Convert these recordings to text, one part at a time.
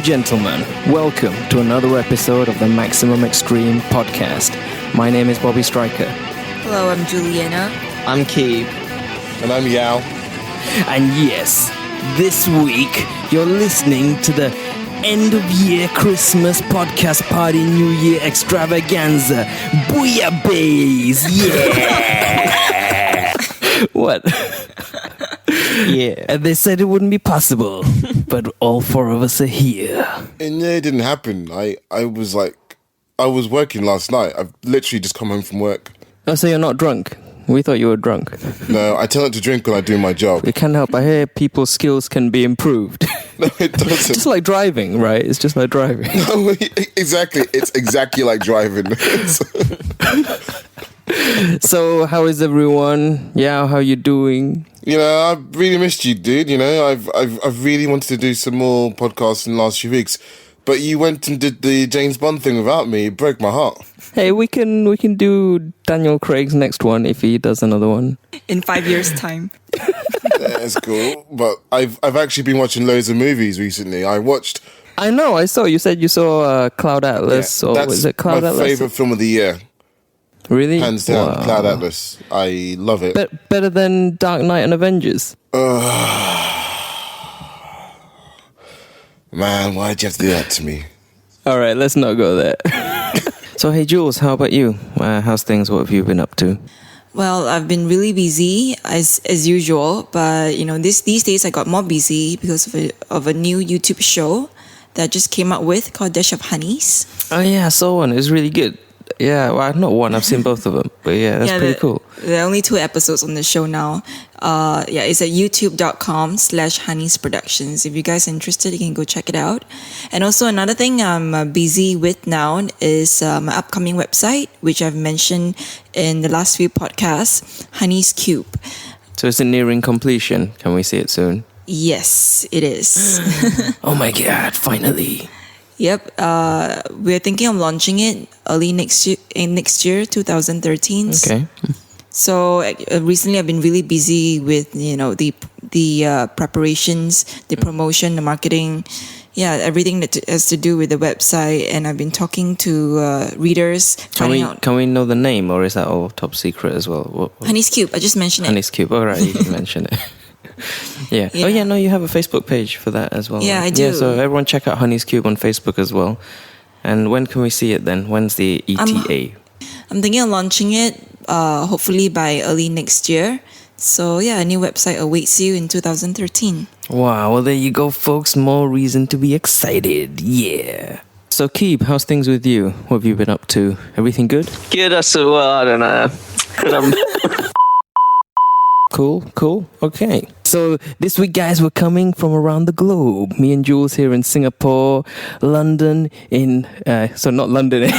and gentlemen, welcome to another episode of the Maximum Extreme podcast. My name is Bobby Stryker. Hello, I'm Juliana. I'm Keeb. And I'm Yaw. And yes, this week you're listening to the end of year Christmas podcast party New Year extravaganza. Booyah-bays! Yeah! What? Yeah. And they said it wouldn't be possible, but all four of us are here. And it didn't happen. I was working last night. I've literally just come home from work. Oh, so you're not drunk? We thought you were drunk. No, I tell it to drink when I do my job. We can't help. I hear people's skills can be improved. No, it doesn't. Just like driving, right? It's just like driving. No, exactly. It's exactly like driving. So, how is everyone? Yeah, how you doing? You know, I've really missed you, dude. You know, I've really wanted to do some more podcasts in the last few weeks, but you went and did the James Bond thing without me. It broke my heart. Hey, we can do Daniel Craig's next one if he does another one In 5 years' time. That's cool. But I've actually been watching loads of movies recently. I know. I saw. You said you saw Cloud Atlas, or was it Cloud Atlas? That's my favourite film of the year. Really? Hands down, Wow. Cloud Atlas. I love it. Better than Dark Knight and Avengers. Man, why'd you have to do that to me? All right, let's not go there. So, hey, Jules, how about you? How's things? What have you been up to? Well, I've been really busy as usual, but you know, these days I got more busy because of a new YouTube show that I just came out with called Dash of Honeys. Oh yeah, I saw one. It was really good. Yeah, well, not one. I've seen both of them. But yeah, that's pretty cool. There are only 2 episodes on the show now. It's at youtube.com/Honeys Productions. If you guys are interested, you can go check it out. And also another thing I'm busy with now is my upcoming website, which I've mentioned in the last few podcasts, Honeys Cube. So is it nearing completion? Can we see it soon? Yes, it is. Oh my god, finally. Yep, we're thinking of launching it early next year, 2013. Okay. So recently, I've been really busy with the preparations, the promotion, the marketing, everything that has to do with the website. And I've been talking to readers. Can we know the name, or is that all top secret as well? What? Honeys Cube. I just mentioned it. Honeys Cube. All right, you can mention it. Yeah. Oh yeah, no, you have a Facebook page for that as well. Yeah, I do. Yeah, so everyone check out Honeys Cube on Facebook as well. And when can we see it then? When's the ETA? I'm thinking of launching it hopefully by early next year. So yeah, a new website awaits you in 2013. Wow, well there you go, folks. More reason to be excited. Yeah. So Keeb, how's things with you? What have you been up to? Everything good? Good, I don't know. Cool. Okay. So this week, guys, we're coming from around the globe. Me and Jules here in Singapore, London not London,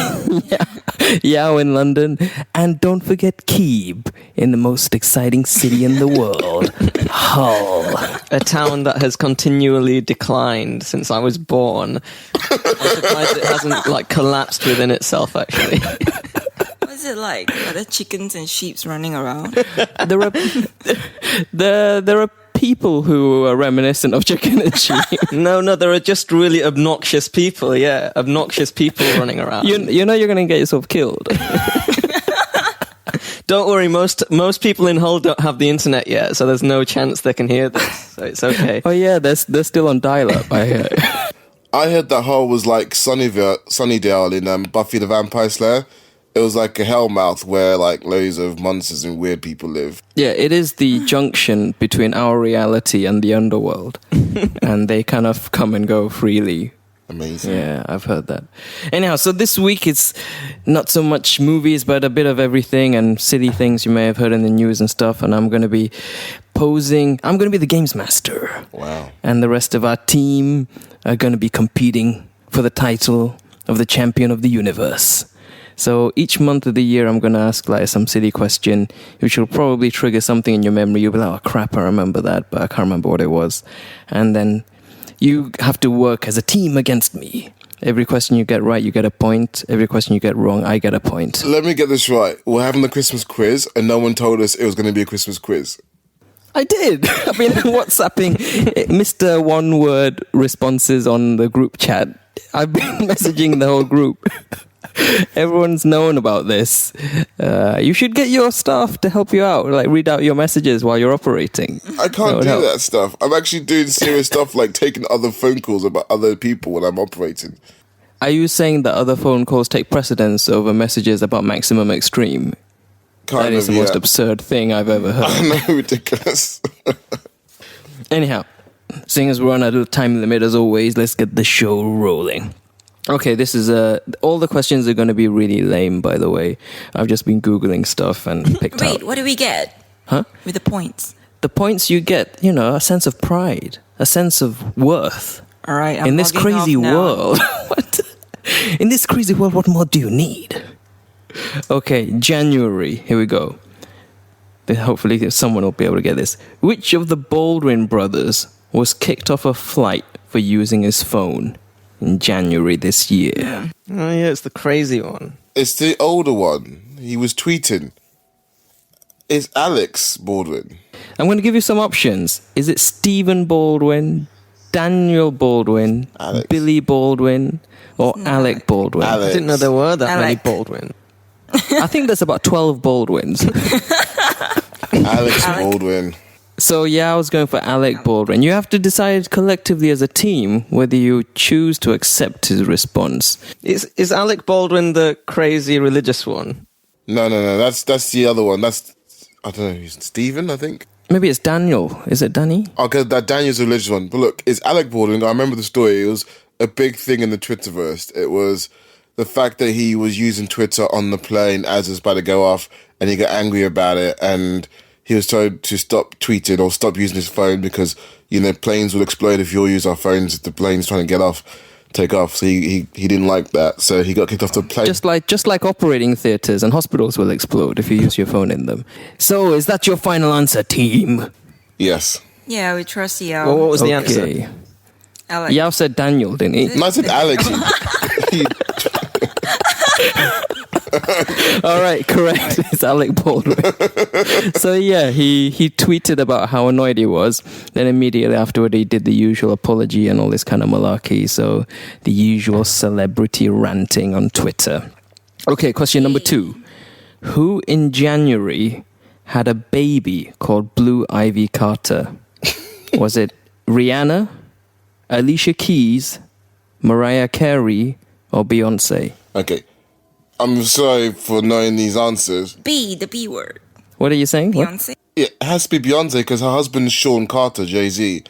Yaw in London. And don't forget Keeb in the most exciting city in the world, Hull. A town that has continually declined since I was born. I'm surprised it hasn't collapsed within itself, actually. What's it like? Are there chickens and sheep running around? There are people who are reminiscent of chicken and sheep. No, there are just really obnoxious people. Yeah, obnoxious people running around. You know you're going to get yourself killed. Don't worry, most people in Hull don't have the internet yet, so there's no chance they can hear this. So it's okay. Oh yeah, they're still on dial-up. I heard. I heard that Hull was like Sunnydale in Buffy the Vampire Slayer. It was like a hellmouth where loads of monsters and weird people live. Yeah, it is the junction between our reality and the underworld. And they kind of come and go freely. Amazing. Yeah, I've heard that. Anyhow, so this week it's not so much movies, but a bit of everything and silly things you may have heard in the news and stuff. And I'm going to be I'm going to be the games master. Wow. And the rest of our team are going to be competing for the title of the champion of the universe. So each month of the year, I'm going to ask some silly question, which will probably trigger something in your memory. You'll be like, oh crap, I remember that, but I can't remember what it was. And then you have to work as a team against me. Every question you get right, you get a point. Every question you get wrong, I get a point. Let me get this right. We're having the Christmas quiz, and no one told us it was going to be a Christmas quiz. I did. I've been WhatsApping Mr. One Word responses on the group chat. I've been messaging the whole group. Everyone's known about this. You should get your staff to help you out, like read out your messages while you're operating. I can't do that stuff. I'm actually doing serious stuff like taking other phone calls about other people when I'm operating. Are you saying that other phone calls take precedence over messages about Maximum Extreme? That is the most absurd thing I've ever heard. I know, ridiculous. Anyhow, seeing as we're on a little time limit as always, let's get the show rolling. Okay, this is all the questions are going to be really lame, by the way. I've just been Googling stuff and picked out. Wait, what do we get? Huh? With the points. The points you get, a sense of pride, a sense of worth. All right, I'm in this logging crazy off now. world. What? In this crazy world, what more do you need? Okay, January. Here we go. Hopefully someone will be able to get this. Which of the Baldwin brothers was kicked off a flight for using his phone in January this year? Oh, yeah, it's the crazy one. It's the older one. He was tweeting. It's Alex Baldwin. I'm going to give you some options. Is it Stephen Baldwin, Daniel Baldwin, Alex. Billy Baldwin, or Alec Baldwin? Alex. I didn't know there were that many Alec. Baldwin. I think there's about 12 Baldwins. Alex Baldwin. So yeah, I was going for Alec Baldwin. You have to decide collectively as a team whether you choose to accept his response. Is Alec Baldwin the crazy religious one? No. That's the other one. That's, I don't know, Stephen, I think. Maybe it's Daniel. Is it Danny? Okay, that Daniel's a religious one. But look, it's Alec Baldwin. I remember the story. It was a big thing in the Twitterverse. It was the fact that he was using Twitter on the plane as it was about to go off, and he got angry about it, and he was told to stop tweeting or stop using his phone because, planes will explode if you all use our phones if the plane's trying to take off. So he didn't like that. So he got kicked off the plane. Just like operating theaters and hospitals will explode if you use your phone in them. So is that your final answer, team? Yes. Yeah, we trust Yao. Well, what was the Okay. answer? Alex. Yao said Daniel, didn't he? No, I said Alex. All right, correct. It's Alec Baldwin. So yeah, he tweeted about how annoyed he was. Then immediately afterward, he did the usual apology and all this kind of malarkey. So the usual celebrity ranting on Twitter. Okay, question number 2. Who in January had a baby called Blue Ivy Carter? Was it Rihanna, Alicia Keys, Mariah Carey, or Beyonce? Okay. I'm sorry for knowing these answers. The B word. What are you saying? What? Beyonce. Yeah, it has to be Beyonce because her husband's Sean Carter, Jay-Z.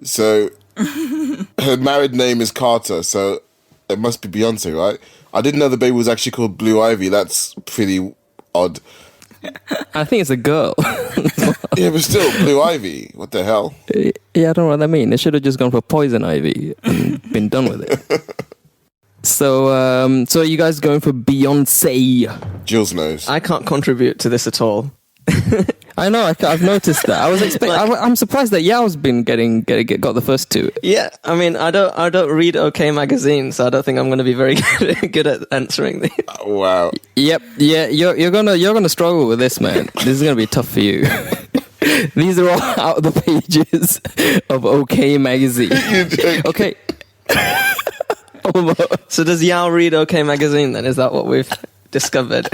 So her married name is Carter, so it must be Beyonce, right? I didn't know the baby was actually called Blue Ivy. That's pretty odd. I think it's a girl. Yeah, but still, Blue Ivy. What the hell? Yeah, I don't know what that means. They should have just gone for Poison Ivy and been done with it. So you guys going for Beyonce? Jules knows. I can't contribute to this at all. I know. I've noticed that. I was I'm surprised that Yao's been got the first 2. Yeah, I mean, I don't read OK Magazine, so I don't think I'm going to be very good at answering these. Wow. Yep. Yeah. You're gonna struggle with this, man. This is gonna be tough for you. These are all out of the pages of OK Magazine. Okay. So does Yao read OK Magazine then? Is that what we've discovered?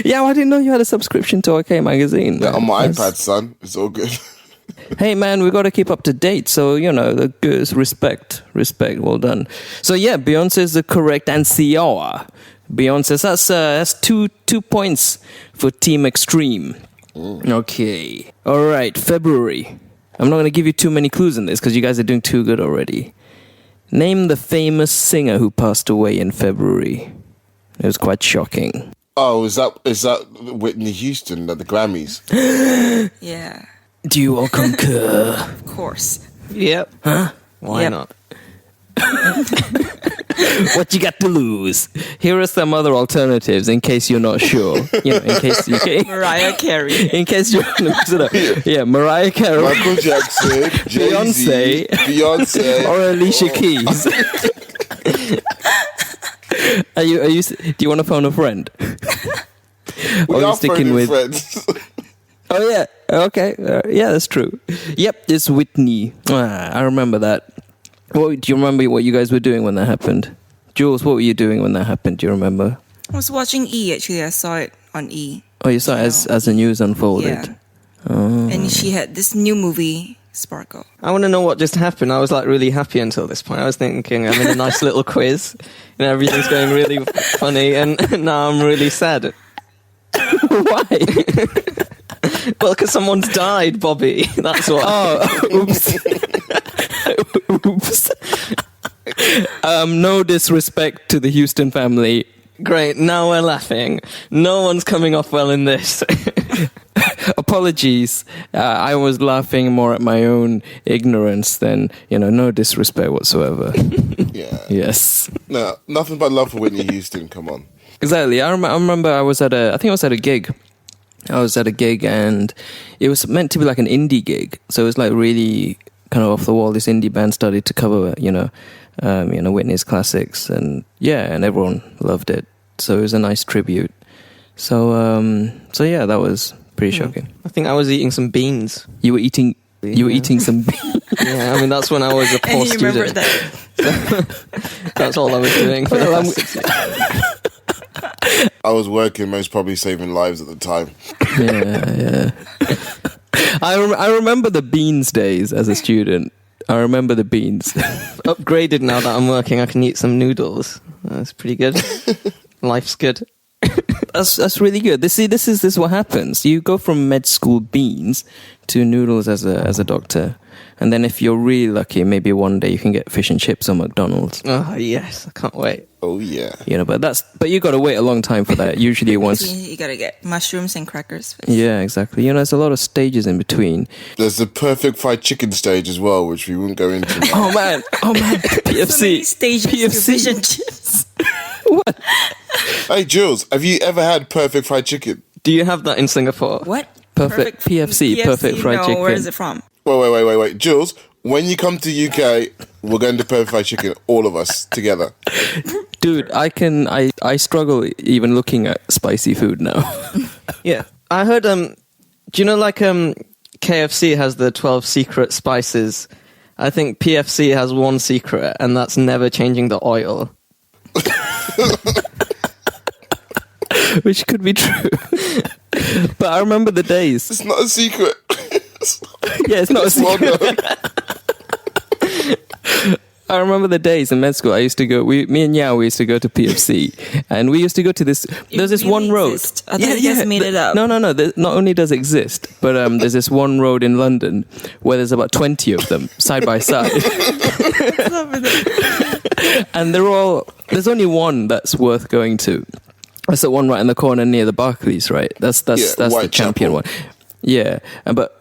Yeah, I didn't know you had a subscription to OK Magazine. Yeah, on my iPad, son. It's all good. Hey, man, we got to keep up to date. So, the good respect. Well done. So, yeah, Beyonce is the correct answer. Beyonce, that's 2 points for Team Extreme. Okay. All right, February. I'm not going to give you too many clues in this because you guys are doing too good already. Name the famous singer who passed away in February. It was quite shocking. Oh, is that Whitney Houston at the Grammys? Yeah, Do you all concur? of course. Yep. Huh? Why Yep. not? What you got to lose? Here are some other alternatives in case you're not sure. In case you can. Mariah Carey. In case you're mix it up. Yeah, Mariah Carey, Michael Jackson, Jay-Z, Beyonce, or Alicia Keys. Are you? Do you want to phone a friend? We Or are you are sticking phoning with? friends. Oh yeah, okay, yeah, that's true. Yep, it's Whitney. I remember that. What do you remember? What you guys were doing when that happened? Jules, what were you doing when that happened? Do you remember? I was watching E, actually. I saw it on E. Oh, you saw it as the news unfolded. Yeah. And she had this new movie, Sparkle. I want to know what just happened. I was like really happy until this point. I was thinking I'm in a nice little quiz and everything's going really funny, and now I'm really sad. Why? Well, because someone's died, Bobby. That's why. Oh, oops. Oops. No disrespect to the Houston family. Great, now we're laughing. No one's coming off well in this. Apologies. I was laughing more at my own ignorance than, no disrespect whatsoever. Yeah. Yes. No, nothing but love for Whitney Houston. Come on. Exactly. I remember I was at a gig. I was at a gig and it was meant to be like an indie gig. So it was like really kind of off the wall. This indie band started to cover, Whitney's classics, and and everyone loved it. So it was a nice tribute. So yeah, that was pretty shocking. I think I was eating some beans. You were eating some beans. Yeah, I mean that's when I was a poor And you remember student. that. That's all I was doing for the past 6 years. I was working, most probably saving lives at the time. Yeah. I remember the beans days as a student. I remember the beans. Upgraded now that I'm working, I can eat some noodles. That's pretty good. Life's good. That's really good. This is what happens. You go from med school beans to noodles as a doctor, and then if you're really lucky, maybe one day you can get fish and chips on McDonald's. Oh yes, I can't wait. Oh yeah. But you got to wait a long time for that. Usually once. You gotta get mushrooms and crackers first. Yeah, exactly. There's a lot of stages in between. There's the perfect fried chicken stage as well, which we won't go into. Oh man, PFC. So many stages to PFC. fish and chips. What? Hey Jules, have you ever had perfect fried chicken? Do you have that in Singapore? What? Perfect PFC, perfect fried no, chicken. Where is it from? Wait. Jules, when you come to UK, we're going to perfect fried chicken, all of us together. Dude, I struggle even looking at spicy food now. Yeah, I heard. Do you know KFC has the 12 secret spices? I think PFC has one secret, and that's never changing the oil. Which could be true. But I remember the days. It's not a secret. Yeah, it's not a It's well secret. known. I remember the days in med school. I used to go. Me and Yaw, we used to go to PFC, and we used to go to this. There's this really one road. exist? I thought you guys made it up. No. Not only does it exist, but there's this one road in London where there's about 20 of them side by side, and there's only one that's worth going to. That's the one right in the corner near the Barclays, right? That's the champion one. Yeah, but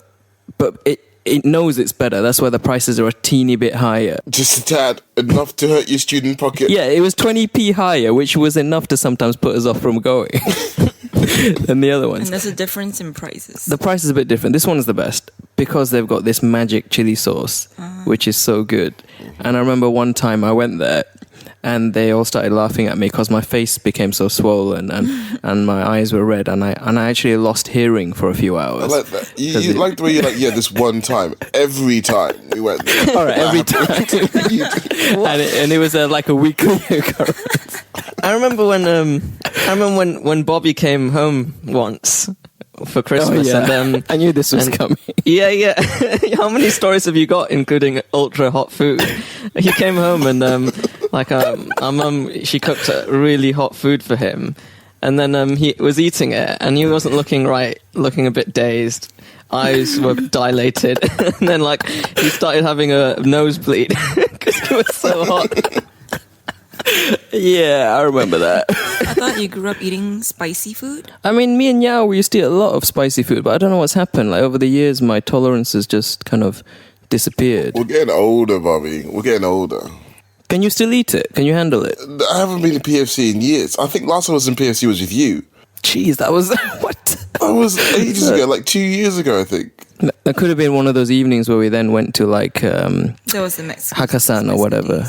it knows it's better. That's why the prices are a teeny bit higher. Just a tad, enough to hurt your student pocket. Yeah, it was 20p higher, which was enough to sometimes put us off from going than the other And ones. there's a difference in prices. The price is a bit different. This one is the best because they've got this magic chili sauce, which is so good. And I remember one time I went there, and they all started laughing at me because my face became so swollen and my eyes were red, and I actually lost hearing for a few hours. I like that. You like the way you're like, yeah, this one time. Every time we went there. All right, every time. and it was like a weekly occurrence. I remember when Bobby came home once for Christmas, Oh, yeah. and I knew this was and- coming. Yeah. How many stories have you got, including ultra hot food? He came home and our mum, she cooked really hot food for him, and then he was eating it, and he wasn't looking right, looking a bit dazed. Eyes were dilated, and then he started having a nosebleed because it was so hot. Yeah, I remember that. I thought you grew up eating spicy food. I mean, me and Yao, we used to eat a lot of spicy food, but I don't know what's happened. Like over the years, my tolerance has just kind of disappeared. We're getting older, Bobby. We're getting older. Can you still eat it? Can you handle it? I haven't been to PFC in years. I think last time I was in PFC was with you. Jeez, that was what? That was ages ago, like 2 years ago, I think. That could have been one of those evenings where we then went to That was the Mexican. Hakkasan or whatever.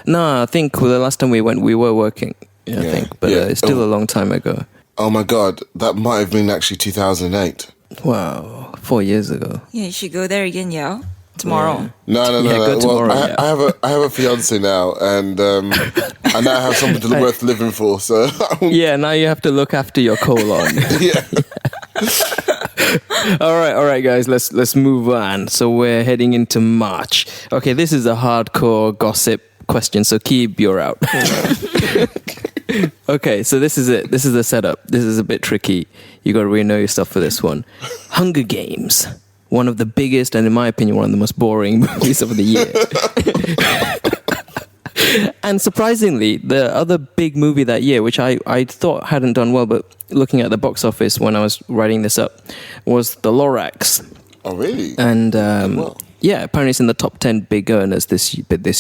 No, I think the last time we went, we were working. Yeah, I Yeah, think, but yeah. it's still a long time ago. Oh my God, that might have been actually 2008. Wow, 4 years ago. Yeah, you should go there again, Yao. Tomorrow. No. Yeah, go Well, tomorrow, I have a fiance now, and I now have something worth living for. So Yeah, now you have to look after your colon. yeah. All right, guys. Let's move on. So we're heading into March. Okay, this is a hardcore gossip question. So Keeb, you're out. Okay, so this is it. This is the setup. This is a bit tricky. You got to really know your stuff for this one. Hunger Games, one of the biggest and, in my opinion, one of the most boring movies of the year. And surprisingly, the other big movie that year, which I thought hadn't done well, but looking at the box office when I was writing this up, was The Lorax. Oh, really? And Well. yeah, apparently it's in the top 10 big earners this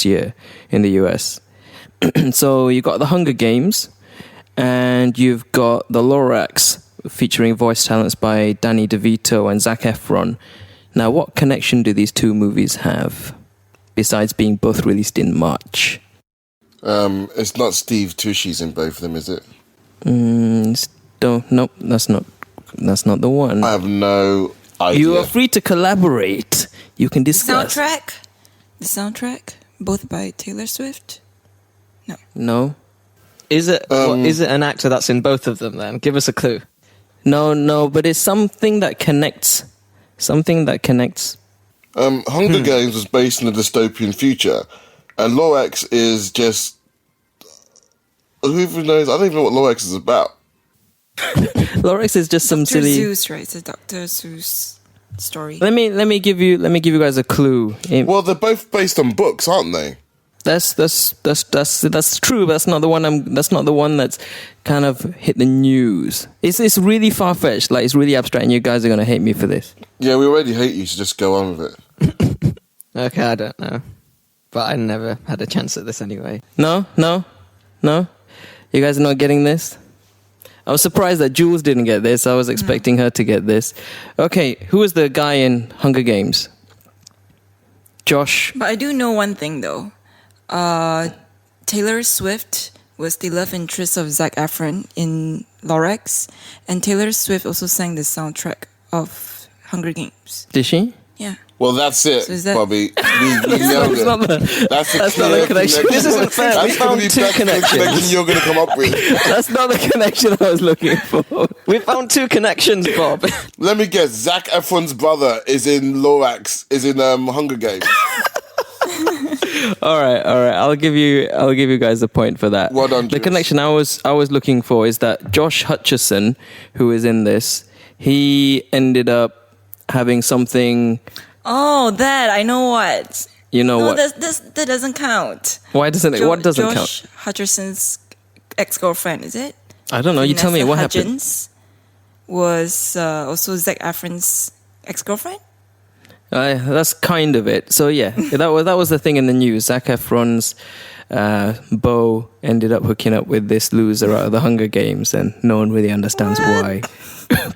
year in the US. So you got The Hunger Games, and you've got The Lorax, featuring voice talents by Danny DeVito and Zac Efron. Now, what connection do these two movies have, besides being both released in March? It's not Steve Tushy's in both of them, is it? Nope, that's not the one. I have no idea. You are free to collaborate. You can discuss. The soundtrack, both by Taylor Swift. No. Is it an actor that's in both of them then? Give us a clue. No, but it's something that connects. Hunger Games was based in a dystopian future, and Lorax is just... Who even knows? I don't even know what Lorax is about. Lorax is just some Dr. silly... Seuss, right? It's a Dr. Seuss story. Let me give you guys a clue. Well, they're both based on books, aren't they? That's true, but that's not the one. That's not the one that's kind of hit the news. It's really far fetched. Like, it's really abstract, and you guys are gonna hate me for this. Yeah, we already hate you, so just go on with it. Okay, I don't know. But I never had a chance at this anyway. No. You guys are not getting this. I was surprised that Jules didn't get this. I was expecting her to get this. Okay, who was the guy in Hunger Games? Josh. But I do know one thing though. Taylor Swift was the love interest of Zac Efron in Lorax, and Taylor Swift also sang the soundtrack of Hunger Games. Did she? Yeah. Well, that's it, So is that- Bobby. We nailed it. That's not a connection. This isn't fair. We That's going found to be two that's the connections. connection you're going to come up with. That's not the connection I was looking for. We found two connections, Bob. Let me guess. Zac Efron's brother is in Lorax, is in Hunger Games. All right. I'll give you guys a point for that. Well done, The Jules. connection I was looking for is that Josh Hutcherson, who is in this, he ended up having something. Oh, that I know what. You know No, what? that doesn't count. Why doesn't it? What doesn't count? Josh Hutcherson's ex-girlfriend, is it? I don't know. You tell me Vanessa what happened. Hudgens was also Zac Efron's ex-girlfriend. That's kind of it. So yeah, that was the thing in the news. Zac Efron's beau ended up hooking up with this loser out of the Hunger Games, and no one really understands why.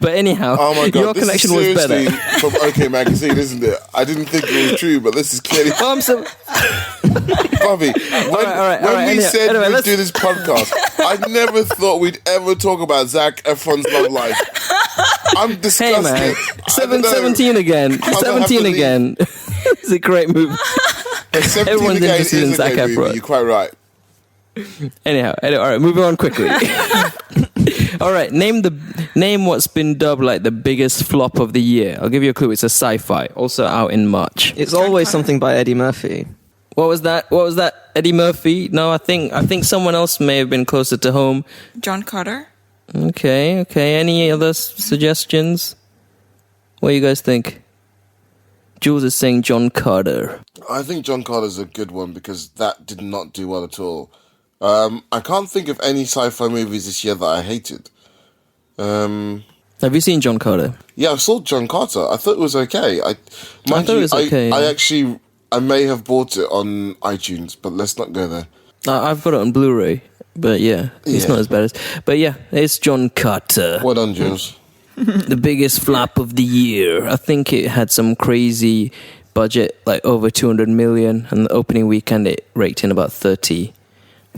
But anyhow, Oh my God, your this connection is was seriously better. from OK Magazine, isn't it? I didn't think it was true, but this is clearly... Oh, I'm so. Bobby, when all right, we said anyway, we'd let's- do this podcast, I never thought we'd ever talk about Zac Efron's love life. I'm Hey disgusted. man, I don't know. 17 again. don't have 17 to leave. again. It's a great movie. But 17 Everyone's again interested in is a Zac great movie, Efron. You're quite right. Anyhow, all right, moving on quickly. All right, name what's been dubbed like the biggest flop of the year. I'll give you a clue. It's a sci-fi, also out in March. It's always something by Eddie Murphy. What was that? Eddie Murphy? No, I think someone else may have been closer to home. John Carter. Okay. Any other suggestions? What do you guys think? Jules is saying John Carter. I think John Carter's a good one because that did not do well at all. I can't think of any sci-fi movies this year that I hated. Have you seen John Carter? Yeah, I saw John Carter. I thought it was okay. I thought it was okay, yeah. I may have bought it on iTunes, but let's not go there. I've got it on Blu-ray, but yeah, it's Yeah. not as bad as. But yeah, it's John Carter. Well done, Jules. The biggest flop of the year. I think it had some crazy budget, like over 200 million, and the opening weekend it raked in about 30.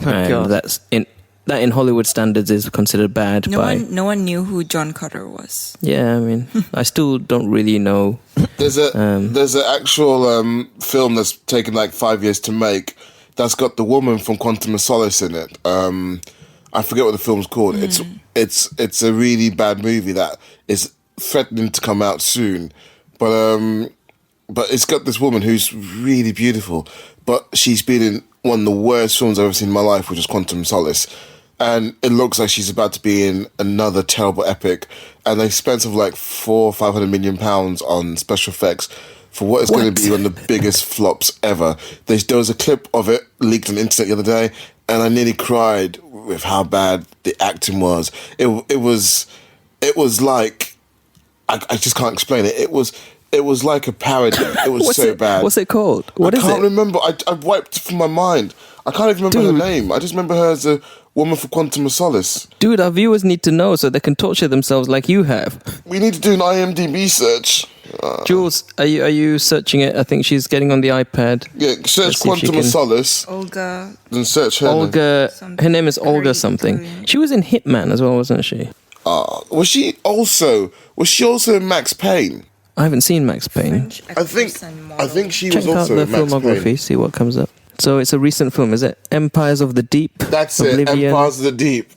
Oh, and God. that's in that in Hollywood standards is considered bad No one knew who John Carter was. Yeah, I mean, I still don't really know. There's an actual film that's taken like 5 years to make that's got the woman from Quantum of Solace in it. I forget what the film's called. It's a really bad movie that is threatening to come out soon, but it's got this woman who's really beautiful, but she's been in one of the worst films I've ever seen in my life, which is Quantum of Solace. And it looks like she's about to be in another terrible epic. And they spent something like £400-500 million on special effects for what is going to be one of the biggest flops ever. There was a clip of it leaked on the internet the other day, and I nearly cried with how bad the acting was. It was like, I just can't explain it. It was like a parody. It was bad. What's it called? What is it? I can't remember. I wiped it from my mind. I can't even remember her name. I just remember her as a woman for Quantum of Solace. Dude, our viewers need to know so they can torture themselves like you have. We need to do an IMDb search. Jules, are you searching it? I think she's getting on the iPad. Yeah, search Quantum of Solace. Olga. Then search her. Olga. Something. Her name is Olga something. Brilliant. She was in Hitman as well, wasn't she? Was she also in Max Payne? I haven't seen Max Payne. French I think actress and model. she Check was out also the in Max filmography, Payne. see what comes up. So it's a recent film, is it? Empires of the Deep. That's Oblivion. it. Empires of the Deep.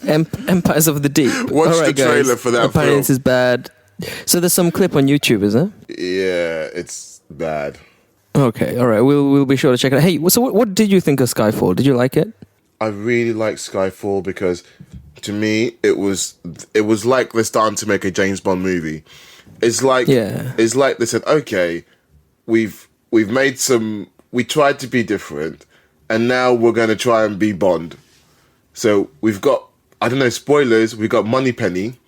Empires of the Deep. Watch All right, the trailer guys. for that Apparently film. this is bad. So there's some clip on YouTube, is there? Yeah, it's bad. Okay, all right. We'll be sure to check it out. Hey, so what did you think of Skyfall? Did you like it? I really like Skyfall because, to me, it was like they're starting to make a James Bond movie. It's like they said, okay, we've made some. We tried to be different, and now we're going to try and be Bond. So we've got, I don't know, spoilers. We've got Moneypenny,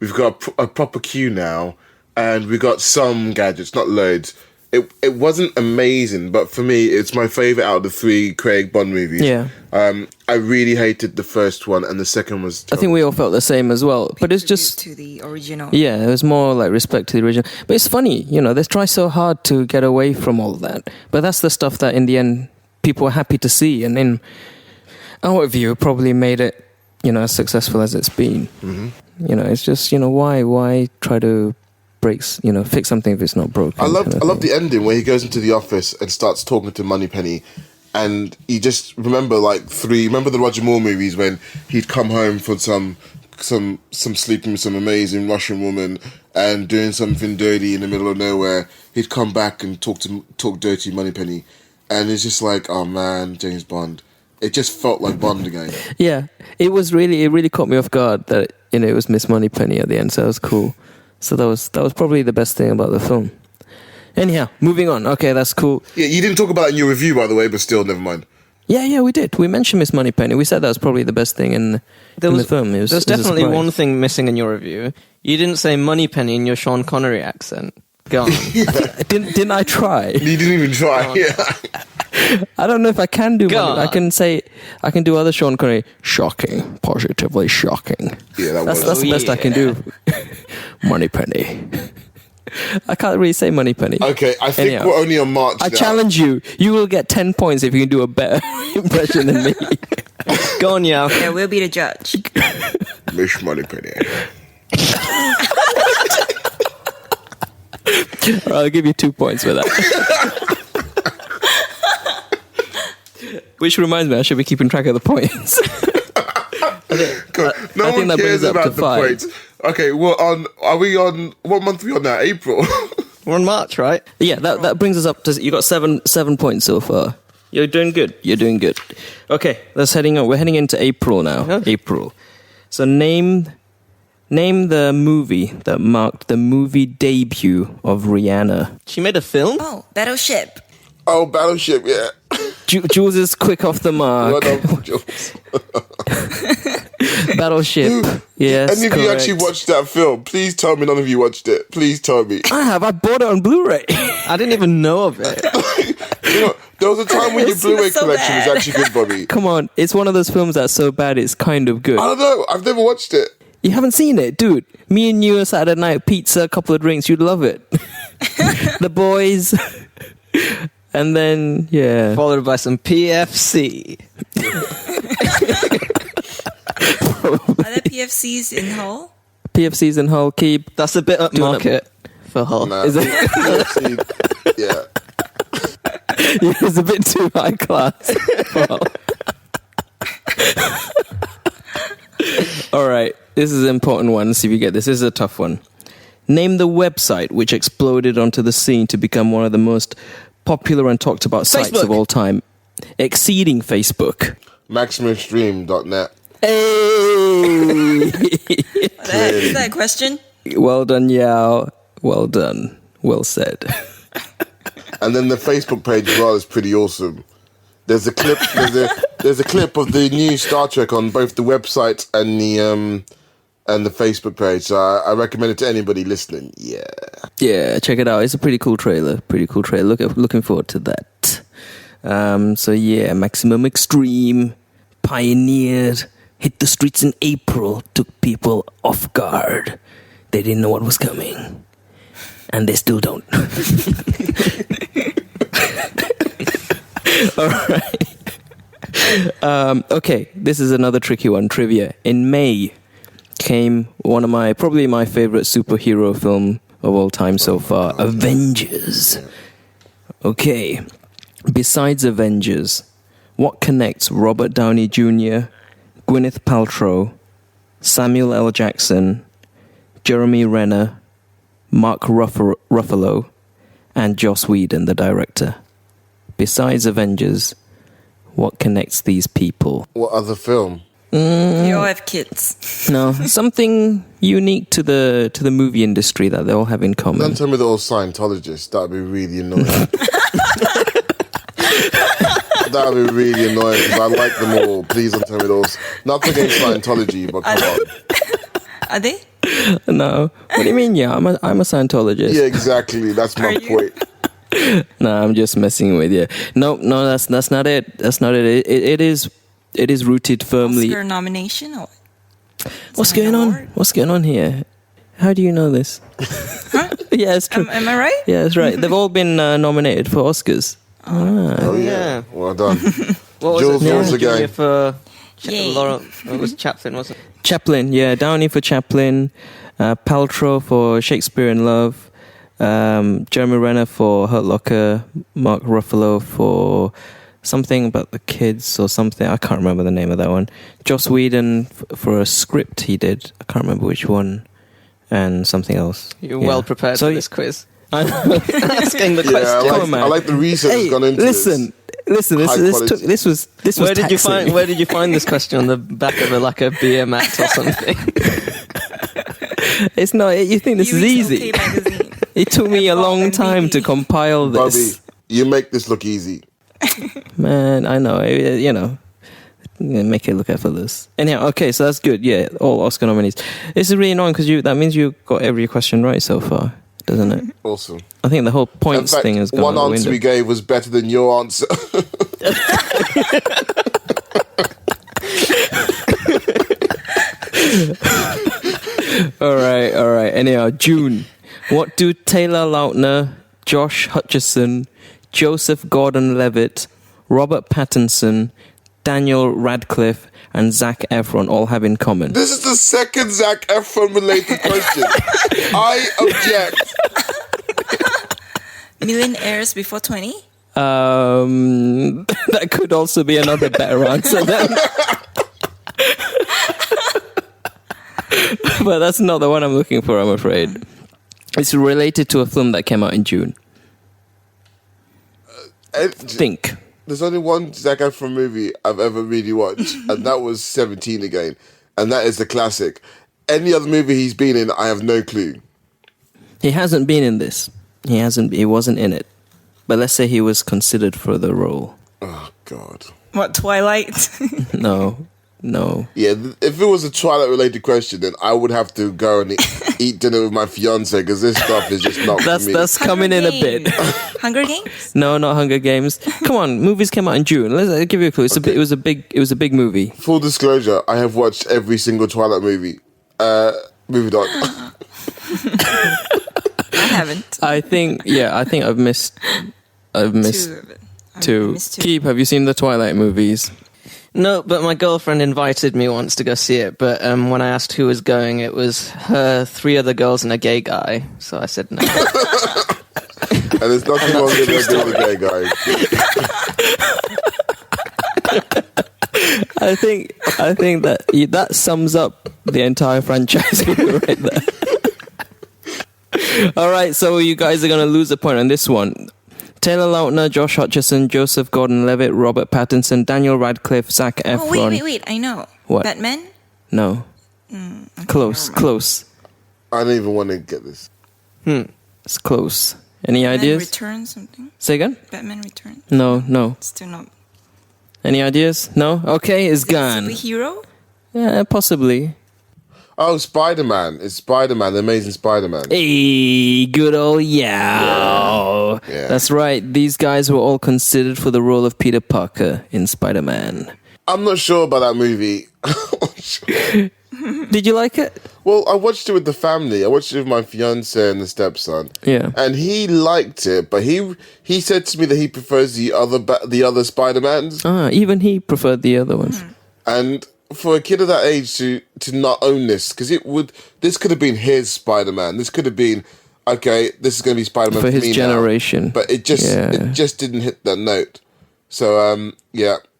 we've got a proper queue now, and we got some gadgets, not loads. It wasn't amazing, but for me, it's my favourite out of the 3 Craig Bond movies. Yeah. I really hated the first one, and the second was I think we all felt the same as well. But it's just to the original. yeah, it was more like respect to the original. But it's funny, they try so hard to get away from all that. But that's the stuff that in the end people are happy to see, and in our view, probably made it as successful as it's been. Mm-hmm. It's just why try to fix something if it's not broken. I love the ending where he goes into the office and starts talking to Moneypenny, and you just remember remember the Roger Moore movies when he'd come home from some sleeping with some amazing Russian woman and doing something dirty in the middle of nowhere. He'd come back and talk dirty Moneypenny, and it's just like, oh man, James Bond. It just felt like Bond again. Yeah, it really caught me off guard that it was Miss Moneypenny at the end, so that was cool. So that was probably the best thing about the film. Anyhow, moving on. Okay, that's cool. Yeah, you didn't talk about it in your review, by the way, but still, never mind. Yeah, we did. We mentioned Miss Moneypenny. We said that was probably the best thing in the film. There's definitely one thing missing in your review. You didn't say Moneypenny in your Sean Connery accent. Go on. Didn't I try? You didn't even try. Yeah. I don't know if I can do one. I can do other Sean Connery. Shocking. Positively shocking. Yeah, that's the best I can do. Moneypenny. I can't really say Moneypenny. Okay, I think we're only on March. I challenge you. You will get 10 points if you can do a better impression than me. Go on, Yaw. Yeah, we'll be the judge. Miss Moneypenny. I'll give you 2 points for that. Which reminds me, I should be keeping track of the points. No one cares about the points. Okay, are we on, what month are we on now? April? We're on March, right? Yeah, that brings us up to, you got seven points so far. You're doing good. Okay, we're heading into April now. Huh? April. So name the movie that marked the movie debut of Rihanna. She made a film? Oh, Battleship. Oh, Battleship, yeah. Jules is quick off the mark. Well done, Jules. Battleship. Yes, Any of you actually watched that film? Please tell me none of you watched it. Please tell me. I have. I bought it on Blu-ray. I didn't even know of it. There was a time when your Blu-ray so collection bad. was actually good, Bobby. Come on, it's one of those films that's so bad it's kind of good. I don't know. I've never watched it. You haven't seen it, dude? Me and you on Saturday night, pizza, a couple of drinks, you'd love it. The boys. And then, yeah. Followed by some PFC. PFCs in Hull? PFC's in Hull, Keeb. That's a bit upmarket for Hull. Nah, Is it? PFC, yeah. Yeah, it's a bit too high class. Well. All right, this is an important one. Let's see if you get this. This is a tough one. Name the website which exploded onto the scene to become one of the most popular and talked about sites Facebook. of all time, exceeding Facebook. MaximumStream.net. Hey! Is that a question? Well done, Yao. Well done. Well said. And then the Facebook page as well is pretty awesome. There's a clip. There's a clip of the new Star Trek on both the website and the Facebook page. So I recommend it to anybody listening. Yeah. Yeah, check it out. It's a pretty cool trailer. Looking forward to that. So yeah, Maximum Extreme pioneered, hit the streets in April, took people off guard. They didn't know what was coming, and they still don't. All right. Okay, this is another tricky one. Trivia. In May came one of probably my favorite superhero film of all time so far, Avengers. Okay. Besides Avengers, what connects Robert Downey Jr., Gwyneth Paltrow, Samuel L. Jackson, Jeremy Renner, Mark Ruffalo, and Joss Whedon, the director? Besides Avengers, what connects these people? What other film? You all have kids. No, something unique to the movie industry that they all have in common. Don't tell me they're all Scientologists. That'd be really annoying. That'd be really annoying because I like them all. Please don't tell me those. Nothing against Scientology, but come on. Are they? No, what do you mean? Yeah, I'm a Scientologist. Yeah, exactly. That's my point. No, I'm just messing with you. No, that's not it. That's not it. It is rooted firmly. Oscar nomination or what? What's going on? What's going on here? How do you know this? Huh? Yeah, it's true. Am I right? Yeah, that's right. They've all been nominated for Oscars. Oh yeah. Well done. What was Jules it? Jules Junior again. for Yay. Laurel. It was Chaplin, wasn't it? Chaplin, yeah, Downey for Chaplin, Paltrow for Shakespeare in Love, Jeremy Renner for Hurt Locker, Mark Ruffalo for something about the kids or something. I can't remember the name of that one. Joss Whedon for a script he did. I can't remember which one. And something else. You're well prepared for this quiz. I know. Asking the Yeah, question. Come on, man. I like the research that's gone into listen. this. This was Where did you taxing. Where did you find this question on the back of a beer mat or something? It's not. You think this is easy? UK magazine. It took me a long time to compile Bobby, this. you make this look easy. Man, I know. You know, make it look effortless. Anyhow, okay, so that's good. Yeah, all Oscar nominees. This is really annoying because that means you got every question right so far, doesn't it? Awesome. I think the whole points In fact, thing has gone one out the answer window. we gave was better than your answer. All right. Anyhow, June. What do Taylor Lautner, Josh Hutcherson, Joseph Gordon-Levitt, Robert Pattinson, Daniel Radcliffe, and Zac Efron all have in common? This is the second Zac Efron related question. I object. Millionaires before 20? That could also be another better answer then. But that's not the one I'm looking for, I'm afraid. It's related to a film that came out in June. Think. There's only one Zac Efron movie I've ever really watched, and that was 17 again. And that is the classic. Any other movie he's been in, I have no clue. He hasn't been in this. He wasn't in it. But let's say he was considered for the role. Oh, God. What, Twilight? No. Yeah, if it was a Twilight-related question, then I would have to go and eat dinner with my fiance because this stuff is just not for me. That's coming in a bit. Hunger Games? No, not Hunger Games. Come on, movies came out in June. I'll give you a clue. It was a big movie. Full disclosure, I have watched every single Twilight movie. Moving on. I haven't. I think I've missed Two of it. I two. missed two. Keeb, have you seen the Twilight movies? No, but my girlfriend invited me once to go see it. But when I asked who was going, it was her, 3 other girls, and a gay guy. So I said no. And there's nothing wrong with the gay guy. I think that sums up the entire franchise right there. All right, so you guys are going to lose a point on this one. Taylor Lautner, Josh Hutcherson, Joseph Gordon-Levitt, Robert Pattinson, Daniel Radcliffe, Zac Efron. Oh, wait. I know. What? Batman? No. Close. I don't even want to get this. It's close. Any Batman ideas? Returns something? Say again? Batman Returns? No. Still not. Any ideas? No? Okay, it's gone. Superhero? Yeah, possibly. Oh, Spider-Man. It's Spider-Man, the Amazing Spider-Man. Hey, good old Yaw. Yeah. That's right. These guys were all considered for the role of Peter Parker in Spider-Man. I'm not sure about that movie. Did you like it? Well, I watched it with the family. I watched it with my fiancé and the stepson. Yeah. And he liked it, but he said to me that he prefers the other Spider-Mans. Even he preferred the other ones. And for a kid of that age to not own this, because this could have been his Spider-Man. This could have been, okay, this is going to be Spider-Man For his me generation. now. But it just didn't hit that note. So,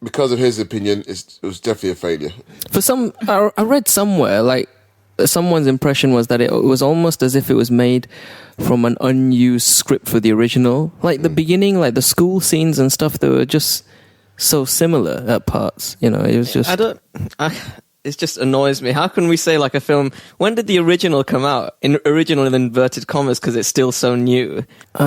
because of his opinion, it was definitely a failure. I read somewhere, like, someone's impression was that it was almost as if it was made from an unused script for the original. Like, the beginning, like, the school scenes and stuff, they were just so similar at parts. You know, it was just... It just annoys me. How can we say, like, a film... When did the original come out? Original in inverted commas, because it's still so new. I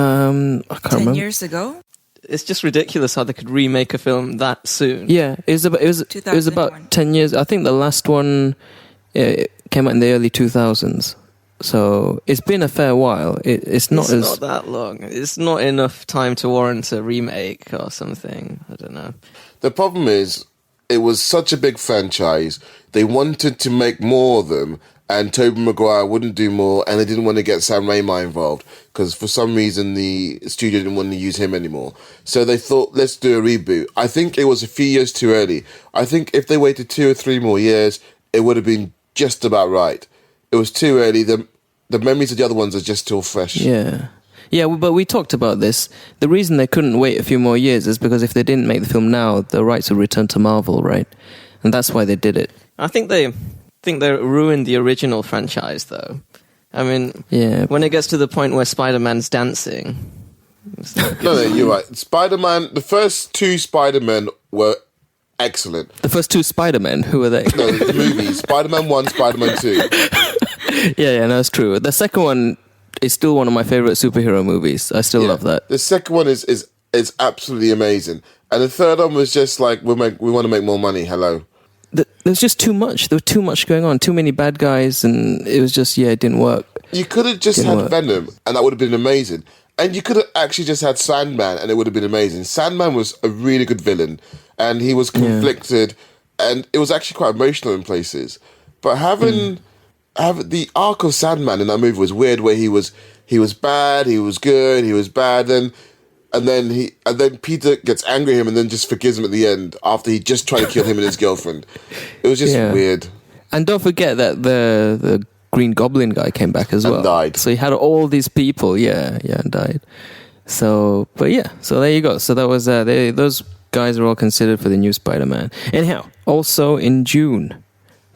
can't 10 remember. years ago? It's just ridiculous how they could remake a film that soon. Yeah, it was about 10 years. I think the last one came out in the early 2000s. So it's been a fair while. It's not that long. It's not enough time to warrant a remake or something. I don't know. The problem is, it was such a big franchise. They wanted to make more of them, and Tobey Maguire wouldn't do more, and they didn't want to get Sam Raimi involved, because for some reason the studio didn't want to use him anymore. So they thought, let's do a reboot. I think it was a few years too early. I think if they waited 2 or 3 more years, it would have been just about right. It was too early. The memories of the other ones are just still fresh. Yeah, but we talked about this. The reason they couldn't wait a few more years is because if they didn't make the film now, the rights would return to Marvel, right? And that's why they did it. I think they ruined the original franchise, though. I mean, when it gets to the point where Spider-Man's dancing... No, you're right. Spider-Man, the first 2 Spider-Men were excellent. The first 2 Spider-Men, who were they? No, the movies. Spider-Man 1, Spider-Man 2. Yeah, no, it's true. The second one is still one of my favorite superhero movies. I still love that. The second one is absolutely amazing. And the third one was just like, we want to make more money. Hello. There's just too much. There was too much going on. Too many bad guys, and it was just, it didn't work. You could have just had Venom, and that would have been amazing. And you could have actually just had Sandman, and it would have been amazing. Sandman was a really good villain, and he was conflicted, and it was actually quite emotional in places. But having the arc of Sandman in that movie was weird, where he was bad, he was good, he was bad, and then Peter gets angry at him and then just forgives him at the end after he just tried to kill him and his girlfriend. It was just weird. And don't forget that the Green Goblin guy came back as well. And died. So he had all these people, and died. So, so there you go. So that was, those guys are all considered for the new Spider-Man. Anyhow, also in June,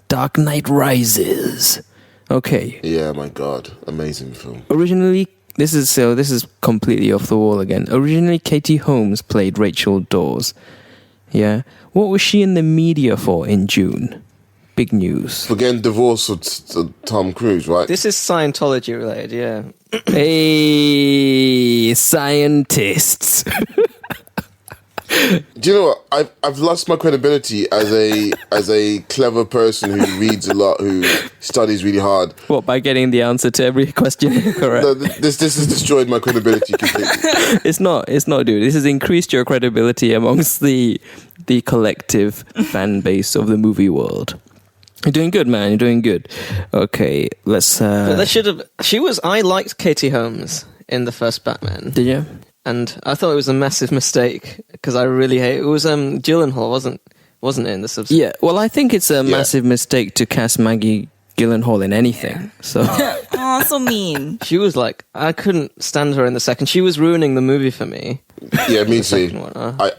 Dark Knight Rises. Okay. Yeah, my God. Amazing film. Originally, this is completely off the wall again. Originally, Katie Holmes played Rachel Dawes. Yeah. What was she in the media for in June? Big news. For getting divorced with Tom Cruise, right? This is Scientology related, yeah. Hey, scientists. Do you know what? I've lost my credibility as a clever person who reads a lot, who studies really hard. What, by getting the answer to every question correct? No, this has destroyed my credibility completely. It's not, dude. This has increased your credibility amongst the collective fan base of the movie world. You're doing good, man. You're doing good. Okay, let's... I liked Katie Holmes in the first Batman. Did you? And I thought it was a massive mistake, because I really hate... It was Gyllenhaal, wasn't it, in the subsequent? Yeah, well, I think it's a massive mistake to cast Maggie Gyllenhaal in anything. So Oh, so mean. She was like, I couldn't stand her in the second. She was ruining the movie for me. Yeah, me too. second one,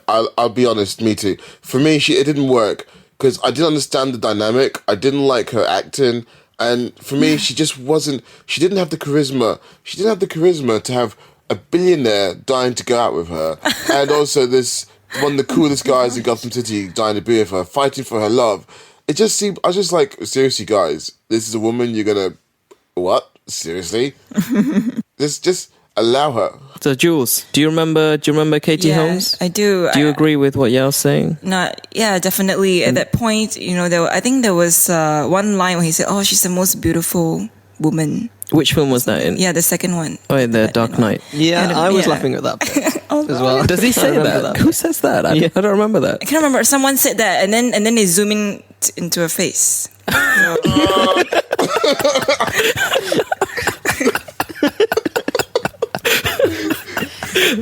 I'll be honest, me too. For me, it didn't work because I didn't understand the dynamic. I didn't like her acting. And for me, she didn't have the charisma. She didn't have the charisma to have a billionaire dying to go out with her. And also one of the coolest guys in Gotham City dying to be with her, fighting for her love. It just seemed, I was just like, seriously, guys, this is a woman you're going to, what? Seriously? Just allow her. So Jules, do you remember Katie Holmes? I do. Do you agree with what Yao's saying? Yeah, definitely. At that point, I think there was one line where he said, "Oh, she's the most beautiful woman." Which film was that in? Yeah, the second one. Oh, yeah, The Dark Knight. Yeah, I was laughing at that bit as well. Does he say that? Who says that? I don't remember that. I can't remember. Someone said that, and then they zoom in into her face. Yeah,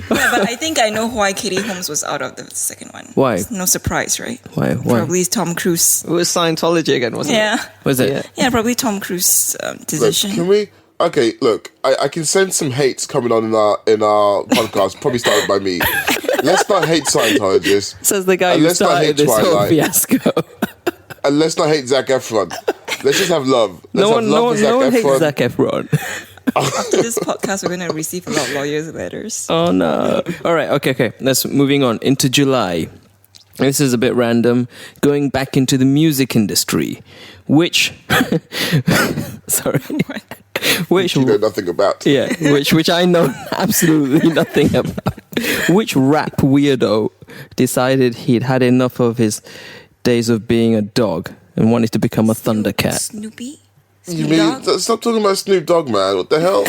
but I think I know why Katie Holmes was out of the second one. Why? It's no surprise, right? Why? Probably Tom Cruise. It was Scientology again, wasn't it? Yeah. Was it? Yeah, probably Tom Cruise Look, decision. can we? Okay, look, I can sense some hates coming on in our podcast. Probably started by me. Let's not hate Scientologists. Says the guy And who let's not started hate this whole Twilight. fiasco. And let's not hate Zac Efron. Let's just have love. No Let's have love one for Zac hates Efron. Zac Efron. After this podcast, we're going to receive a lot of lawyers' letters. Oh no. All right, okay. Let's moving on into July. This is a bit random. Going back into the music industry, which sorry. Which You know nothing about. yeah, which I know absolutely nothing about. Which rap weirdo decided he'd had enough of his days of being a dog and wanted to become a Thundercat? Snoopy? You Snoop mean Dogg? stop talking about Snoop Dogg, man? What the hell?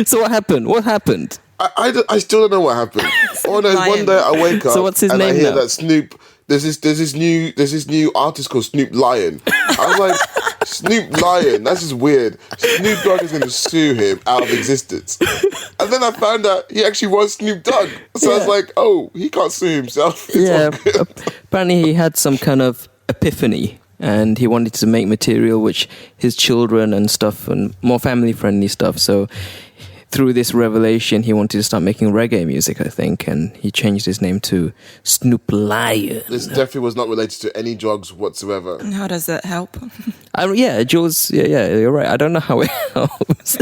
So what happened? What happened? I still don't know what happened. Oh no! Lion. One day I wake up So what's his and I name hear now? that Snoop. There's this new artist called Snoop Lion. I was like, Snoop Lion. That's just weird. Snoop Dogg is going to sue him out of existence. And then I found out he actually was Snoop Dogg. So I was like, oh, he can't sue himself. It's all good. Apparently he had some kind of epiphany and he wanted to make material which his children and stuff and more family friendly stuff. So through this revelation, he wanted to start making reggae music, I think, and he changed his name to Snoop Lion. This definitely was not related to any drugs whatsoever. How does that help? Yeah, Jules. Yeah, you're right. I don't know how it helps,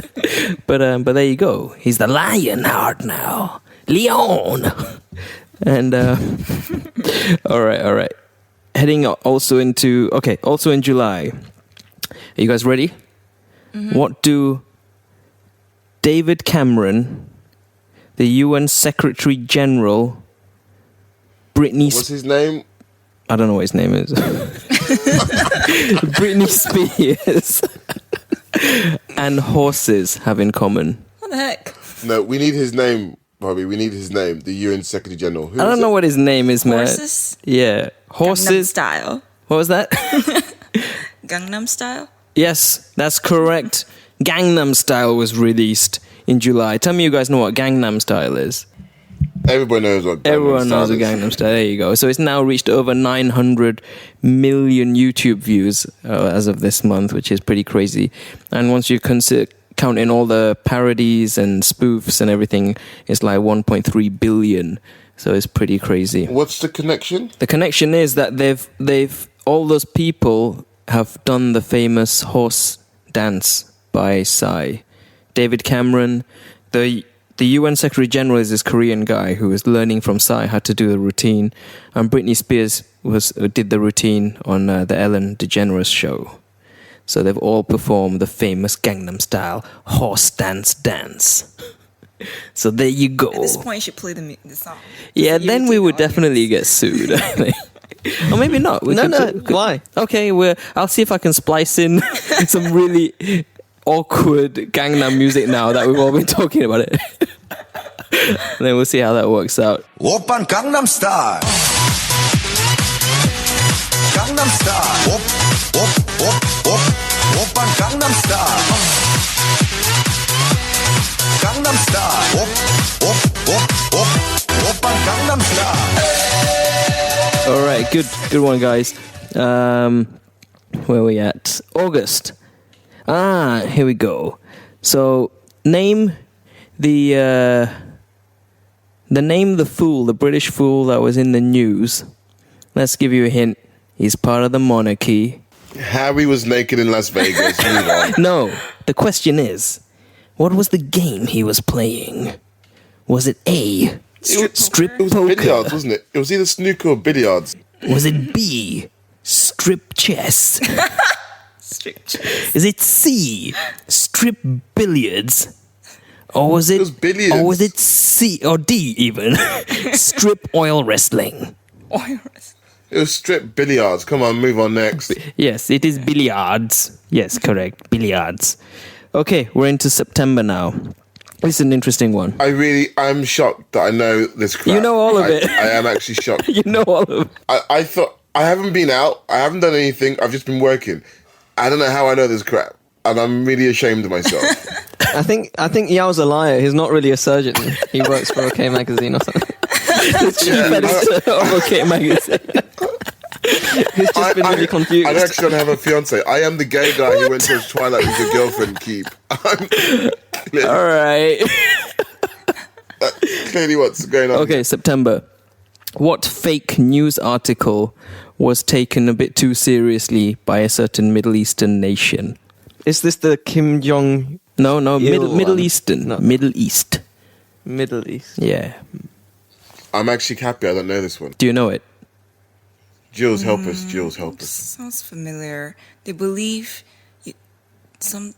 but there you go. He's the Lionheart now, Leon. And all right. Heading also in July. Are you guys ready? Mm-hmm. What do David Cameron, the UN Secretary General, What's his name? I don't know what his name is. Britney Spears and horses have in common? What the heck? No, we need his name, Bobby. We need his name. The UN Secretary General. Who I is don't know it? what his name is, man. Horses? Yeah. Gangnam Horses. Style. What was that? Gangnam Style? Yes, that's correct. Gangnam Style was released in July. Tell me you guys know what Gangnam Style is. Everybody knows what Gangnam Everyone knows Style what is. Gangnam Style. There you go. So it's now reached over 900 million YouTube views as of this month, which is pretty crazy. And once you count in all the parodies and spoofs and everything, it's like 1.3 billion. So it's pretty crazy. What's the connection? The connection is that they've all those people have done the famous horse dance by Psy. David Cameron, the UN Secretary General is this Korean guy who was learning from Psy how to do the routine, and Britney Spears did the routine on the Ellen DeGeneres show. So they've all performed the famous Gangnam Style horse dance. So there you go. At this point, you should play the song. Yeah, You then irritate we the would audience. definitely get sued, I think. Or maybe not. Why? Okay, I'll see if I can splice in some really awkward Gangnam music now that we've all been talking about it. And then we'll see how that works out. 오빤 강남 스타일 강남 스타일 오빤 강남 스타일 강남 스타일 오빤 강남 스타일 All right, Okay, good one, guys. Where are we at? August. Here we go. So, name the fool, the British fool that was in the news. Let's give you a hint. He's part of the monarchy. Harry was naked in Las Vegas. Move on. No, the question is, what was the game he was playing? Was it A, strip It was poker? billiards, wasn't it? It was either snooker or billiards. Was it B, strip chess? Is it C, strip billiards? Or was it, It was billiards. Or was it C or D even? Strip oil wrestling. It was strip billiards. Come on, move on next. Yes, it is billiards. Yes, correct. Billiards. Okay, we're into September now. This is an interesting one. I'm shocked that I know this crap. You know all of it. I am actually shocked. You know all of it. I thought, I haven't been out. I haven't done anything. I've just been working. I don't know how I know this crap. And I'm really ashamed of myself. I think Yao's a liar. He's not really a surgeon. He works for OK Magazine or something. The chief editor of OK Magazine. He's just been really confused. I actually don't have a fiance. I am the gay guy who went to his Twilight with your girlfriend, Keeb. All right. Clearly what's going on. Okay, September. What fake news article was taken a bit too seriously by a certain Middle Eastern nation? Is this the Kim Jong No, Il Middle one? Eastern. No. Middle East. Middle East? Yeah. I'm actually happy I don't know this one. Do you know it? Jules, help us. Jules, help us. Sounds familiar. They believe some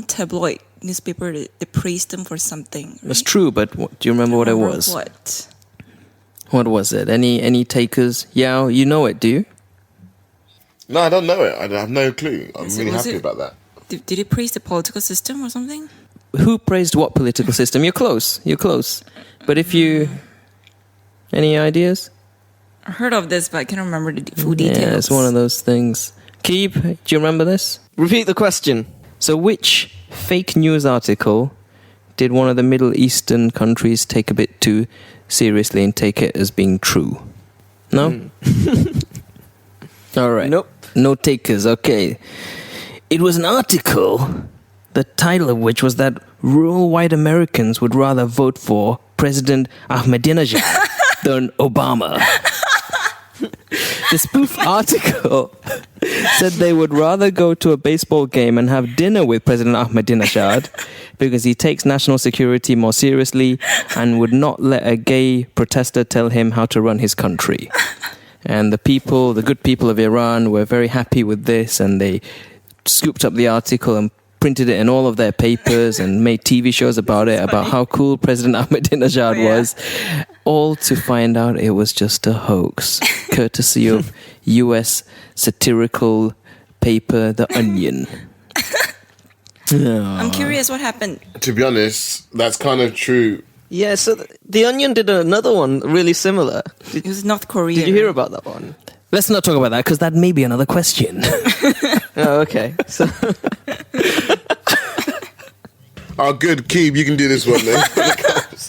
tabloid newspaper they praised them for something. It's true, but do you remember what it was? What? What was it? Any takers? Yeah, you know it, do you? No, I don't know it. I have no clue. I'm So really was happy it- about that. Did it praise the political system or something? Who praised what political system? You're close. But if you... Any ideas? I heard of this, but I can't remember the full details. Yeah, it's one of those things. Keeb, do you remember this? Repeat the question. So which fake news article did one of the Middle Eastern countries take a bit too seriously and take it as being true? No? All right. Nope. No takers, okay. It was an article, the title of which was that rural white Americans would rather vote for President Ahmadinejad than Obama. The spoof article said they would rather go to a baseball game and have dinner with President Ahmadinejad because he takes national security more seriously and would not let a gay protester tell him how to run his country. And the good people of Iran were very happy with this, and they scooped up the article and printed it in all of their papers and made TV shows about it, about how cool President Ahmadinejad was, all to find out it was just a hoax, courtesy of US satirical paper The Onion. I'm curious what happened. To be honest, that's kind of true. Yeah, so The Onion did another one really similar. It was North Korea. Did you hear about that one? Let's not talk about that, because that may be another question. Oh, okay. So Oh, good. Keeb, you can do this one then.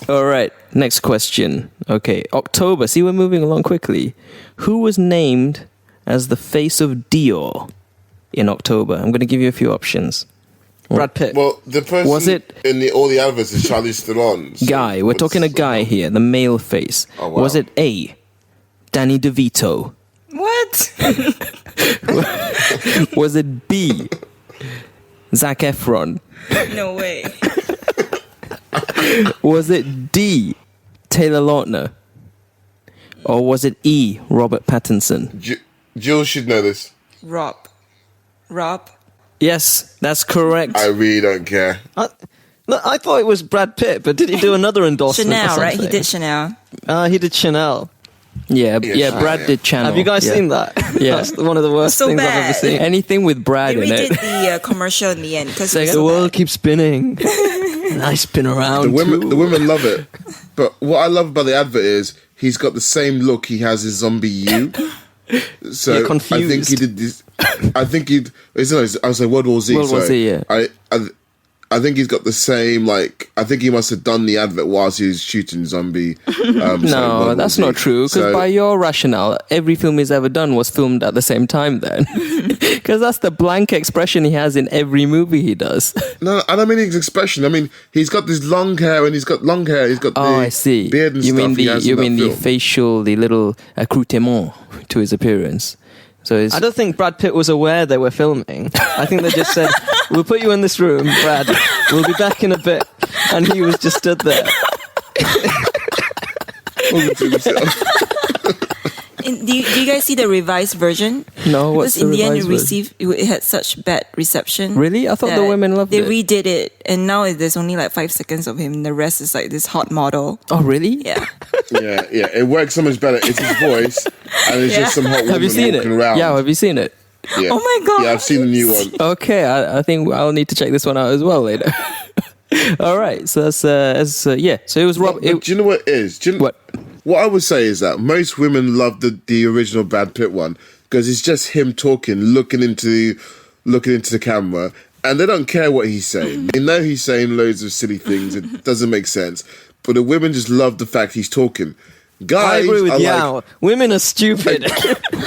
All right, next question. Okay, October. See, we're moving along quickly. Who was named as the face of Dior in October? I'm going to give you a few options. Brad Pitt. Well, the person Was it- in all the adverts is Charlize Theron. So Guy. We're talking a guy here, the male face. Oh, wow. Was it A, Danny DeVito? What? Was it B, Zac Efron? No way. Was it D, Taylor Lautner? Or was it E, Robert Pattinson? Jules should know this. Rob. Yes, that's correct. I really don't care. I thought it was Brad Pitt, but did he do another endorsement? Chanel, or right? He something? did Chanel. He did Chanel. Yeah, Yes. Brad did Channel. Have you guys Yeah. seen that? Yeah. That's one of the worst So things I've bad. ever seen. Anything with Brad They in redid it. the commercial in the end because The world keeps spinning. And I spin around The too. women love it. But what I love about the advert is he's got the same look he has in Zombie U. So You're I confused. think he did this. I think he'd. I was like World War Z. World War sorry. Z, yeah. I I think he's got the same, like, I think he must have done the advert whilst he was shooting zombie. No, that's not true. Because by your rationale, every film he's ever done was filmed at the same time then. Because that's the blank expression he has in every movie he does. No, I don't mean his expression. I mean, he's got this long hair and he's got the I see. beard and you stuff. You mean the facial, the little accoutrement to his appearance. So I don't think Brad Pitt was aware they were filming. I think they just said, "We'll put you in this room, Brad. We'll be back in a bit." And he was just stood there. Do you guys see the revised version? No, what's because in the end revised it had such bad reception. Really? I thought the that women loved they it. They redid it, and now there's only like 5 seconds of him. The rest is like this hot model. Oh, really? Yeah. Yeah. It works so much better. It's his voice, and it's just some hot woman Have you seen it? walking around. Yeah, have you seen it? Yeah. Oh my God. Yeah, I've seen the new one. Okay, I think I'll need to check this one out as well later. All right, so that's yeah. So it was Rob. But do you know what it is? What? What I would say is that most women love the original Brad Pitt one because it's just him talking, looking into the camera, and they don't care what he's saying. They know he's saying loads of silly things. It doesn't make sense, but the women just love the fact he's talking. Guys, I agree with are Yao. Women are stupid.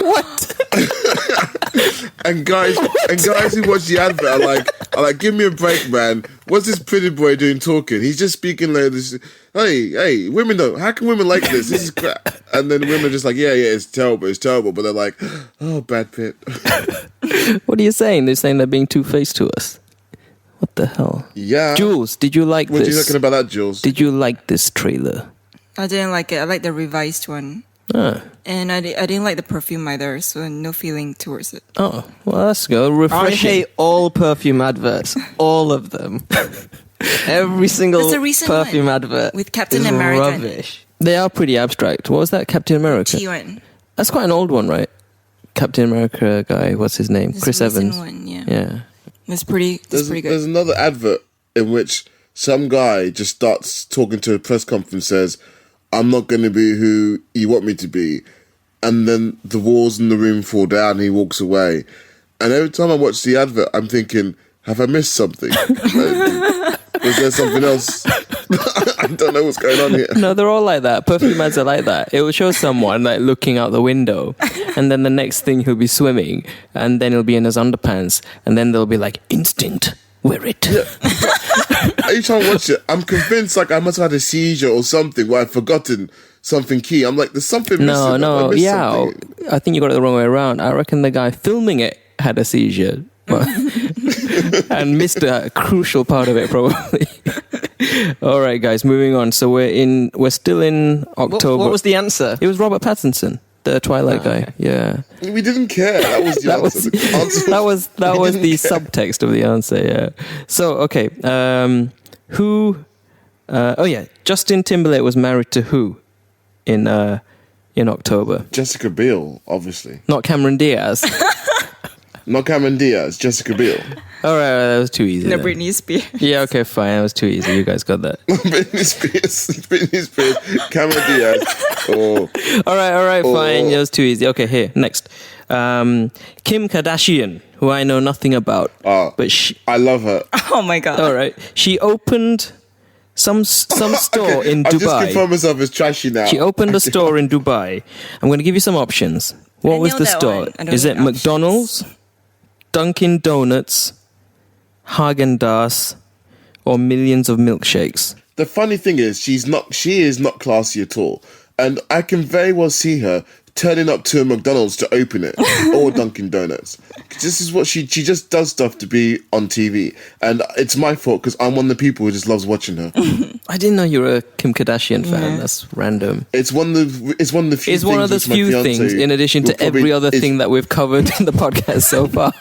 What? and guys who watch the advert are like, give me a break, man. What's this pretty boy doing talking? He's just speaking like this. Hey, women don't. How can women like this? This is crap. And then women are just like, yeah, it's terrible. But they're like, oh, Brad Pitt. What are you saying? They're saying they're being two-faced to us. What the hell? Yeah. Jules, did you like What this? do you reckon about that, Jules? Did you like this trailer? I didn't like it. I like the revised one. Ah. And I didn't like the perfume either, so no feeling towards it. Oh, well, that's good. I Refreshing. hate all perfume adverts. All of them. Every single There's a recent perfume one advert with Captain is America in it. rubbish. They are pretty abstract. What was that? Captain America? T1. That's quite an old one, right? Captain America guy. What's his name? There's Chris a recent Evans. one, yeah. Yeah. It's pretty good. There's another advert in which some guy just starts talking to a press conference, says, I'm not going to be who you want me to be. And then the walls in the room fall down and he walks away. And every time I watch the advert, I'm thinking, have I missed something? Was there something else? I don't know what's going on here. No, they're all like that. Perfume ads are like that. It will show someone like looking out the window, and then the next thing he'll be swimming, and then he'll be in his underpants, and then they'll be like, instinct, wear it. Yeah. Every time I watch it, I'm convinced like I must have had a seizure or something where I've forgotten something key. I'm like, there's something missing. No, I missed yeah. something. I think you got it the wrong way around. I reckon the guy filming it had a seizure. And missed a crucial part of it, probably. All right, guys, moving on. So we're still in October. What was the answer? It was Robert Pattinson, the Twilight guy. Okay. Yeah, We didn't care. That was the answer. The answer that was we the didn't care. subtext of the answer. Yeah. So okay, who? Oh yeah, Justin Timberlake was married to who in October? Jessica Biel, obviously. Not Cameron Diaz. Not Cameron Diaz, Jessica Biel. All right, that was too easy. No, then. Britney Spears. Yeah, okay, fine. That was too easy. You guys got that. Britney Spears, Cameron Diaz, or All right, fine. That was too easy. Okay, here, next. Kim Kardashian, who I know nothing about. But she... I love her. Oh my God. All right. She opened some store in I've just Dubai. confirmed myself as trashy now. She opened a store in Dubai. I'm going to give you some options. What I was know the that store? one. I don't Is need it options. McDonald's, Dunkin' Donuts, Häagen-Dazs, or millions of milkshakes? The funny thing is, she is not classy at all. And I can very well see her turning up to a McDonald's to open it, or Dunkin' Donuts. This is what she just does stuff to be on TV. And it's my fault, because I'm one of the people who just loves watching her. I didn't know you were a Kim Kardashian fan. Yeah. That's random. It's one of the few It's one of things those which my few fiancé things, in addition will to every probably- other it's- thing that we've covered in the podcast so far.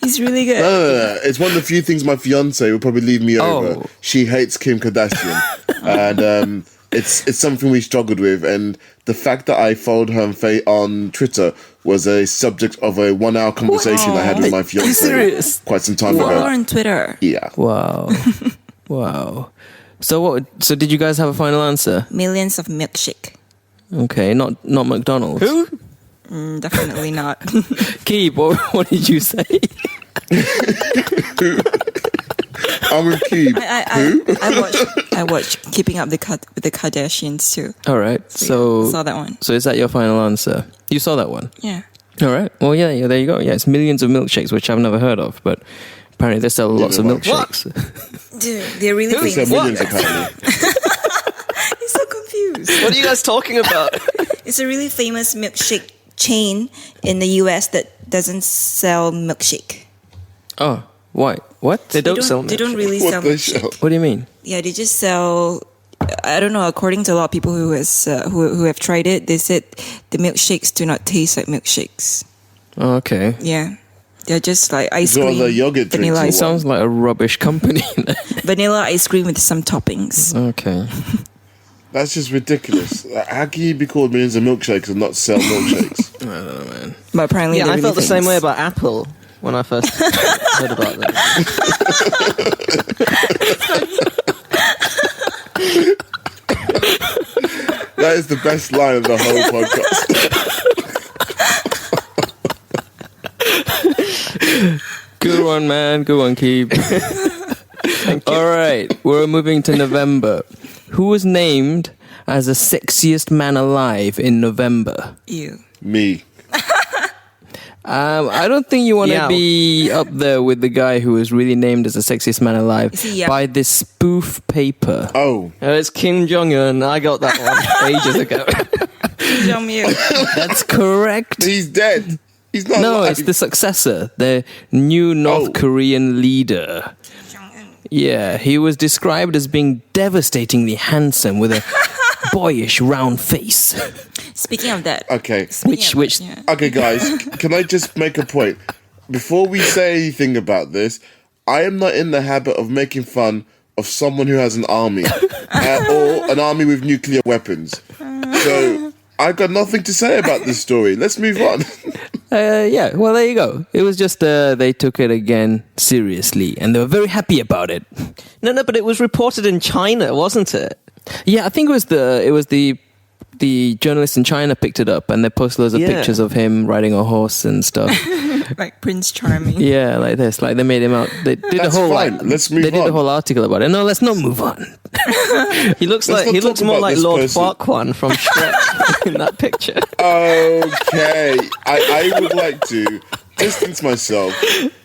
He's really good. No. It's one of the few things my fiance will probably leave me over. Oh. She hates Kim Kardashian, and it's something we struggled with. And the fact that I followed her on Twitter was a subject of a 1 hour conversation I had with my Are you fiance serious? quite some time Follow her ago. on Twitter. Yeah, Wow. Wow. So did you guys have a final answer? Millions of milkshake. Okay, not McDonald's. Who? Definitely not. Keeb, what did you say? I'm with Keeb. I watched Keeping Up with the Kardashians too. All right. So saw that one. So is that your final answer? You saw that one? Yeah. All right. Well, yeah, there you go. Yeah, it's millions of milkshakes, which I've never heard of, but apparently they sell lots of milkshakes. Dude, they're really They sell famous. millions apparently. He's so confused. What are you guys talking about? It's a really famous milkshake chain in the US that doesn't sell milkshake. Oh, why? What? They don't sell They don't milkshake. really What sell the milkshake. hell? What do you mean? Yeah, they just sell. I don't know. According to a lot of people who have tried it, they said the milkshakes do not taste like milkshakes. Oh, okay. Yeah, they're just like ice So are cream, the yogurt drinks vanilla, or It sounds like a rubbish company. vanilla ice cream with some toppings. Okay. That's just ridiculous. How can you be called millions of milkshakes and not sell milkshakes? I don't know, man. But apparently, Yeah, they're I felt the really same way famous. about Apple when I first heard about them. That is the best line of the whole podcast. Good one, man. Good one, Keeb. All right, we're moving to November. Who was named as the sexiest man alive in November? Ew. Me. I don't think you want to Yaw. be up there with the guy who was really named as the sexiest man alive Is he Yaw? by this spoof paper. Oh, It's Kim Jong-un. I got that one ages ago. Jong Ew. That's correct. he's dead. He's not No, alive. it's the successor, the new North Oh. Korean leader. Yeah, he was described as being devastatingly handsome with a boyish round face. Speaking of that, Okay. speaking Which- of that, Okay, guys, can I just make a point? Before we say anything about this, I am not in the habit of making fun of someone who has an army or an army with nuclear weapons. So I got nothing to say about this story. Let's move on. Yeah, well, there you go. It was just they took it again seriously, and they were very happy about it. No, but it was reported in China, wasn't it? Yeah, I think it was the journalists in China picked it up, and they posted loads of Yeah. pictures of him riding a horse and stuff. like Prince Charming. Yeah, like this, like they made him out. They did That's a whole fine. Let's move They did a on. whole article about it. No, let's not move on. He looks Let's like he not looks talk more about like this Lord person. Farquaad from Shrek in that picture. Okay. I would like to distance myself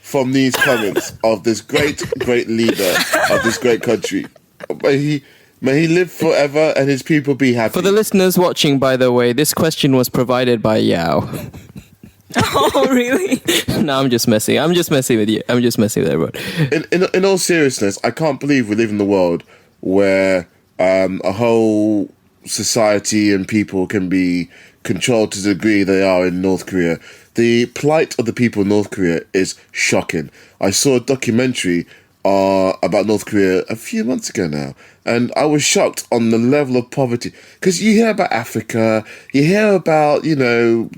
from these comments of this great leader of this great country. May he live forever and his people be happy. For the listeners watching, by the way, this question was provided by Yao. Oh, really? No, I'm just messing. I'm just messing with you. I'm just messing with everyone. in all seriousness, I can't believe we live in a world where a whole society and people can be controlled to the degree they are in North Korea. The plight of the people in North Korea is shocking. I saw a documentary about North Korea a few months ago now, and I was shocked on the level of poverty. Because you hear about Africa, you hear about,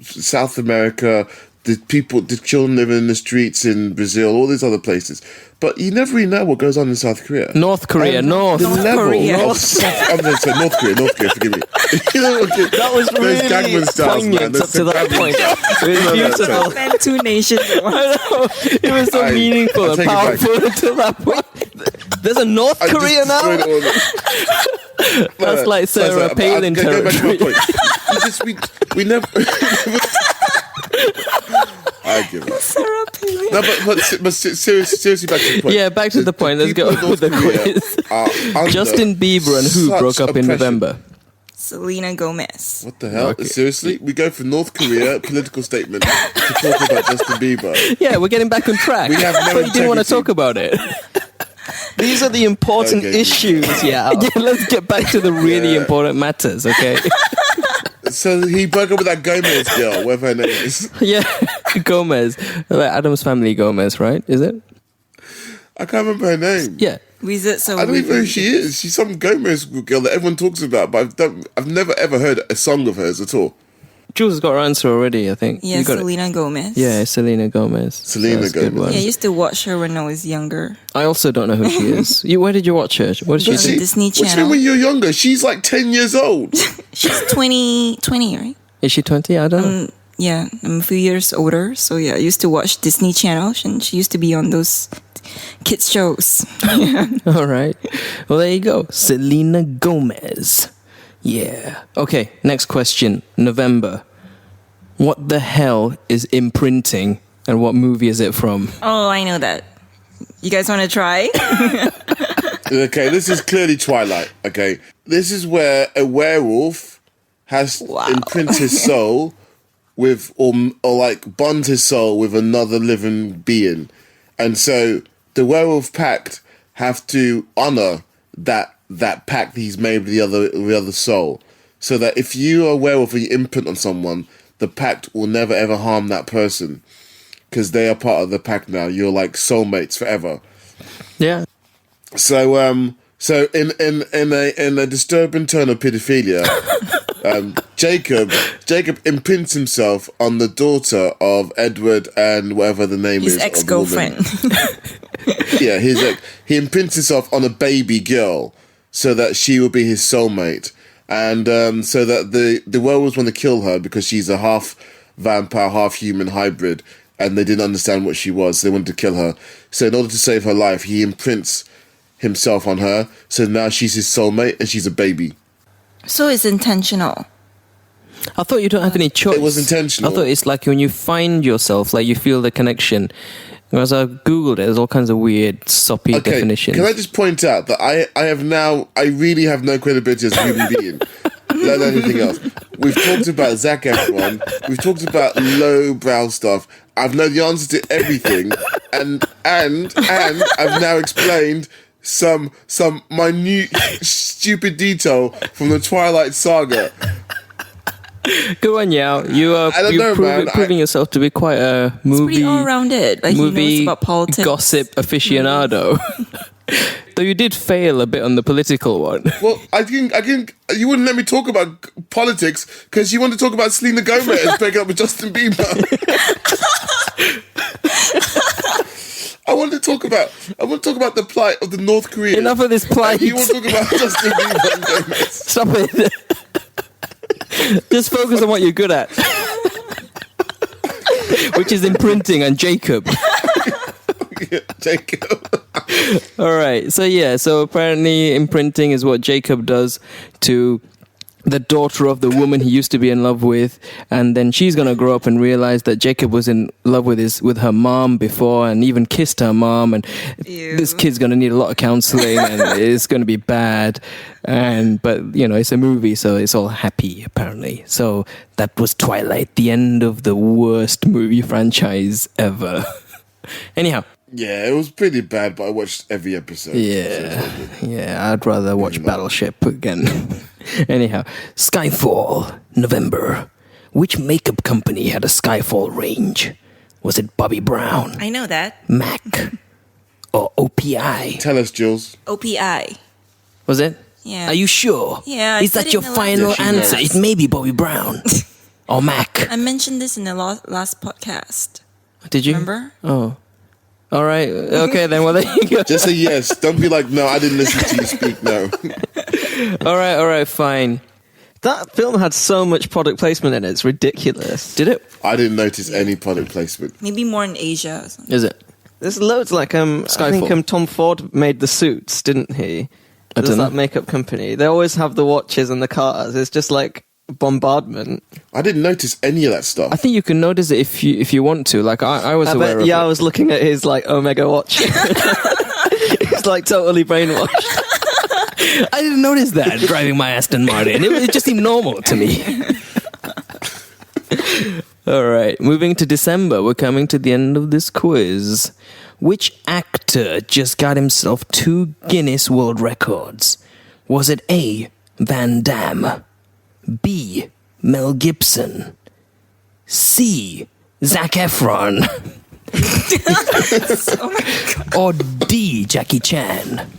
South America, the children living in the streets in Brazil, all these other places. But you never really know what goes on in South Korea. North Korea, And North. The level Korea. of I'm going to say North Korea, forgive me. That was Those really Gangnam Styles, man. poignant up Those to that Gangnam point. Styles. It was No, beautiful. Spend 2 nations at once. It was so I meaningful and take it back. powerful until that point. There's a North I just Korea now. destroyed all the- That's like Sarah but Palin I'll go back to my territory. point. We never. I give up. Sarah Palin. No, but seriously, back to the point. Yeah, back to the point. Let's go people in with the North Korea quiz. are under Justin Bieber and who such broke up in oppression. November? Selena Gomez. What the hell? Okay. Seriously? We go from North Korea political statement to talk about Justin Bieber. Yeah, we're getting back on track. We have no But you didn't want to integrity. talk about it. These are the important Okay. issues. Yeah. Yeah, let's get back to the really Yeah. important matters, okay? So he broke up with that Gomez girl, whatever her name is. Yeah, Gomez. Like Adam's Family Gomez, right? Is it? I can't remember her name. Yeah. Wizard, so I don't even know who she is. She's some Gomez girl that everyone talks about, but I've never ever heard a song of hers at all. Jules has got her answer already, I think. Yeah, You got it. Selena Gomez. Yeah, it's Selena Gomez. Selena That's a good Gomez. one. Yeah, I used to watch her when I was younger. I also don't know who she is. Where did you watch her? What did she That's do? it. Disney What do you Channel. mean when you're younger? She's like 10 years old. She's 20, right? Is she 20? I don't know. Yeah, I'm a few years older. So yeah, I used to watch Disney Channel and she used to be on those kids shows. All right. Well, there you go. Selena Gomez. Yeah. Okay, next question. November. What the hell is imprinting and what movie is it from? Oh, I know that. You guys want to try? Okay, this is clearly Twilight. Okay, this is where a werewolf has imprinted his soul with, or like bonds his soul with another living being, and so the werewolf pact have to honor that pact he's made with the other soul, so that if you are a werewolf and you imprint on someone, the pact will never ever harm that person because they are part of the pact now. You're like soulmates forever. Yeah. So in a disturbing turn of pedophilia, Jacob imprints himself on the daughter of Edward and whatever the name His is. ex-girlfriend. Yeah, he imprints himself on a baby girl so that she will be his soulmate, and so that the werewolves want to kill her because she's a half vampire, half human hybrid, and they didn't understand what she was. So they wanted to kill her. So in order to save her life, he imprints himself on her. So now she's his soulmate and she's a baby. So it's intentional. I thought you don't have any choice. It was intentional. I thought it's like when you find yourself, like you feel the connection. As I Googled it, there's all kinds of weird, soppy definitions. Can I just point out that I really have no credibility as a human being, let alone anything else. We've talked about Zac Efron. We've talked about lowbrow stuff. I've known the answer to everything, and I've now explained some minute stupid detail from the Twilight Saga. Good one, Yao. You're proving yourself to be quite a movie, pretty all-rounded. Like, he knows movie about politics. gossip aficionado. Though you did fail a bit on the political one. Well, I think you wouldn't let me talk about politics because you want to talk about Selena Gomez breaking up with Justin Bieber. I want to talk about the plight of the North Koreans. Enough of this plight. You want to talk about Justin Bieber and Gomez. Stop it. Just focus on what you're good at. Which is imprinting and Jacob. Jacob. All right. So apparently imprinting is what Jacob does to the daughter of the woman he used to be in love with, and then she's going to grow up and realize that Jacob was in love with her mom before and even kissed her mom, and this kid's going to need a lot of counseling and it's going to be bad. But you know, it's a movie, so it's all happy apparently. So that was Twilight, the end of the worst movie franchise ever. Anyhow. Yeah, it was pretty bad, but I watched every episode. Yeah, I'd rather watch Battleship again. Anyhow, Skyfall, November. Which makeup company had a Skyfall range? Was it Bobby Brown, I know that. MAC, or OPI? Tell us, Jules. OPI. Was it? Yeah. Are you sure? Yeah. Is that your final answer? It may be Bobby Brown or MAC. I mentioned this in the last podcast. Did you? Remember? Oh. All right. Okay, then. Well, there you go. Just say yes. Don't be like, no, I didn't listen to you speak. No. All right. Fine. That film had so much product placement in it. It's ridiculous. Did it? I didn't notice any product placement. Maybe more in Asia or something. Is it? There's loads like I Skyfall. think Tom Ford made the suits, didn't he? I There's don't know. that makeup company. They always have the watches and the cars. It's just like bombardment. I didn't notice any of that I stuff. think you can notice it if you want to. Like I was aware of it. I was looking at his like Omega watch. He's like totally brainwashed. I didn't notice that driving my Aston Martin. It just seemed normal to me. All right, moving to December. We're coming to the end of this quiz. Which actor just got himself 2 Guinness World Records? Was it A, Van Damme, B, Mel Gibson, C, Zac Efron, or D, Jackie Chan?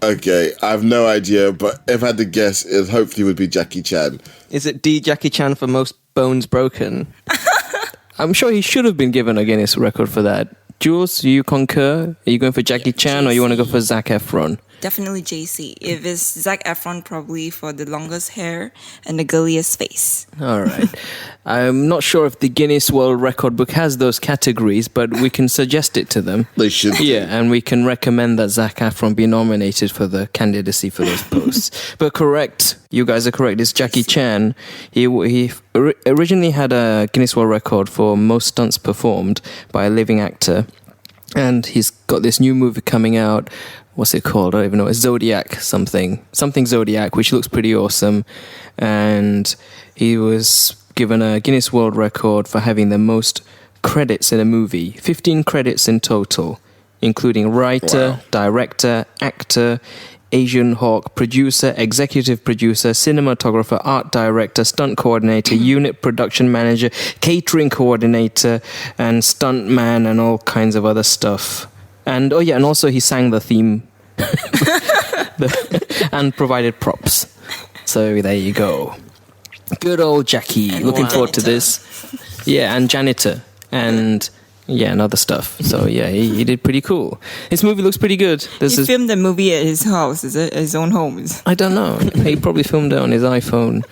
Okay, I have no idea, but if I had to guess, it hopefully would be Jackie Chan. Is it D, Jackie Chan for most bones broken? I'm sure he should have been given a Guinness record for that. Jules, do you concur? Are you going for Jackie Chan or you want to go for Zac Efron? Definitely JC. If it's Zac Efron, probably for the longest hair and the girliest face. All right. I'm not sure if the Guinness World Record book has those categories, but we can suggest it to them. They should. do. Yeah, and we can recommend that Zac Efron be nominated for the candidacy for those posts. But correct, you guys are correct. It's Jackie Chan. He originally had a Guinness World Record for most stunts performed by a living actor, and he's got this new movie coming out. What's it called? I don't even know. It's Zodiac something Zodiac, which looks pretty awesome. And he was given a Guinness World Record for having the most credits in a movie. 15 credits in total, including writer, director, actor, Asian Hawk, producer, executive producer, cinematographer, art director, stunt coordinator, unit production manager, catering coordinator, and stunt man, and all kinds of other stuff. And and also he sang the theme and provided props. So there you go. Good old Jackie. And Looking wow. forward to this. Yeah, and janitor. And and other stuff. So he did pretty cool. His movie looks pretty good. He filmed the movie at his house, is it? His own home. I don't know. He probably filmed it on his iPhone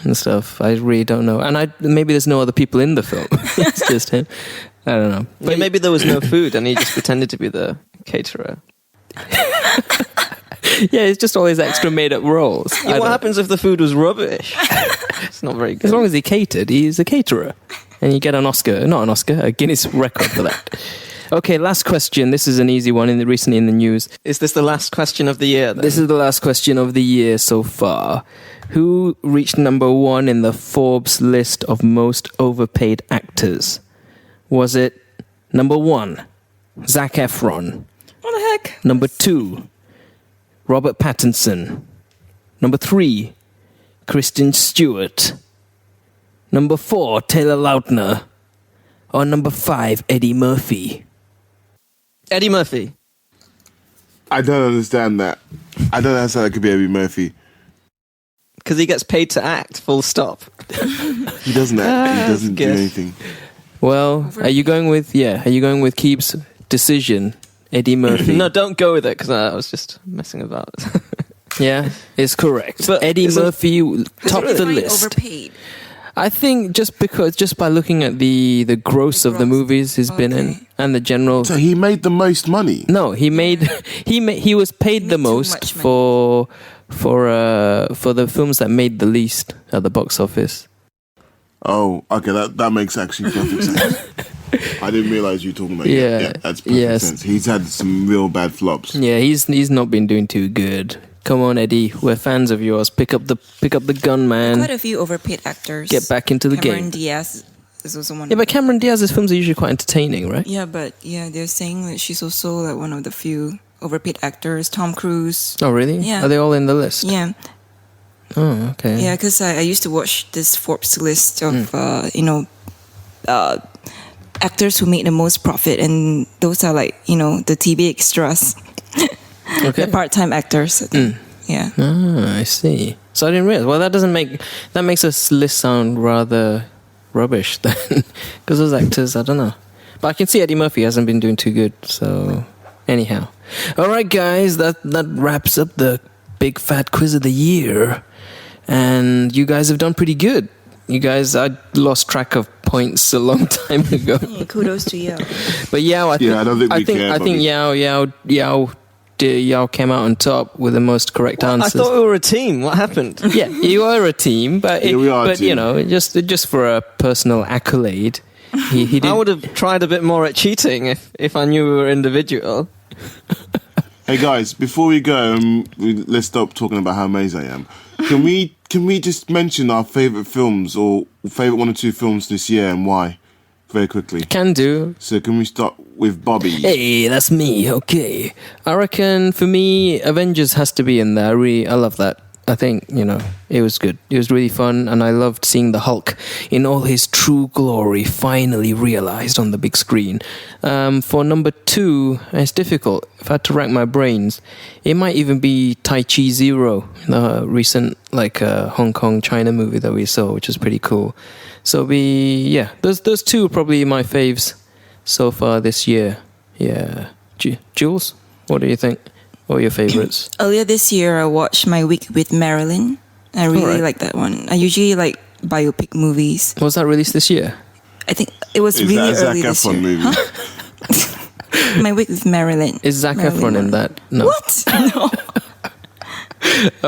and stuff. I really don't know. And maybe there's no other people in the film. It's just him. I don't know. But maybe there was no food and he just pretended to be the caterer. Yeah, it's just all his extra made-up roles. Yeah, what happens if the food was rubbish? It's not very good. As long as he catered, he's a caterer. And you get an Oscar. Not an Oscar, a Guinness record for that. Okay, last question. This is an easy one recently in the news. Is this the last question of the year, then? This is the last question of the year so far. Who reached number 1 in the Forbes list of most overpaid actors? Was it number 1, Zac Efron? What the heck? Number 2, Robert Pattinson. Number 3, Kristen Stewart. Number 4, Taylor Lautner. Or number 5, Eddie Murphy. Eddie Murphy. I don't understand that. I don't understand how it could be Eddie Murphy. Because he gets paid to act, full stop. He doesn't act. He doesn't do guess. anything. Well, are you going with Keeb's decision, Eddie Murphy? No, don't go with it, because I was just messing about. Yeah, it's correct. But Eddie Murphy topped the Very list. overpaid. I think just by looking at the gross of the gross. movies he's been in Okay. and the general. So he made the most money. No, he was paid the Made too most much for the films that made the least at the box office. Oh, okay, that makes actually perfect sense. I didn't realize you were talking about Yeah, that's perfect yes. sense. He's had some real bad flops. Yeah, he's not been doing too good. Come on, Eddie, we're fans of yours. Pick up the gun, man. Quite a few overpaid actors. Get back into the Cameron game. Diaz is also one. Yeah, but Cameron Diaz's films are usually quite entertaining, right? Yeah, but they're saying that she's also like one of the few overpaid actors. Tom Cruise. Oh, really? Yeah. Are they all in the list? Yeah, Oh, okay. yeah. Because I used to watch this Forbes list of actors who made the most profit, and those are like the TV extras, Okay. the part-time actors. Yeah. Ah, I see. So I didn't realize. Well, that makes this list sound rather rubbish then, because those actors, I don't know. But I can see Eddie Murphy hasn't been doing too good. So anyhow, all right, guys, that wraps up the big fat quiz of the year, and you guys have done pretty good. You guys, I lost track of points a long time ago. Yeah, kudos to you. But Yao, I think care, I think Yao came out on top with the most correct I answers. thought we were a team. What happened? Yeah, you are a team, but Yeah, we are a team. just for a personal accolade, he did. I would have tried a bit more at cheating if I knew we were individual. Hey guys, before we go, let's stop talking about how amazing I am. Can we just mention our favourite films or favourite 1 or 2 films this year and why? Very quickly. Can do. So can we start with Bobby? Hey, that's me. Okay, I reckon for me, Avengers has to be in there. I love that. I think it was good. It was really fun, and I loved seeing the Hulk in all his true glory finally realized on the big screen. For number 2, it's difficult. If I had to rank my brains, it might even be Tai Chi Zero, the recent Hong Kong China movie that we saw, which was pretty cool. So those 2 are probably my faves so far this year. Yeah, Jules, what do you think? What were your favorites? Earlier this year, I watched My Week with Marilyn. I really Alright. like that one. I usually like biopic movies. Was that released this year? I think it was Is really that a early Zac this Efron year. movie? My Week with Marilyn. Is Zac Marilyn Efron in Monroe. that? No. What? No.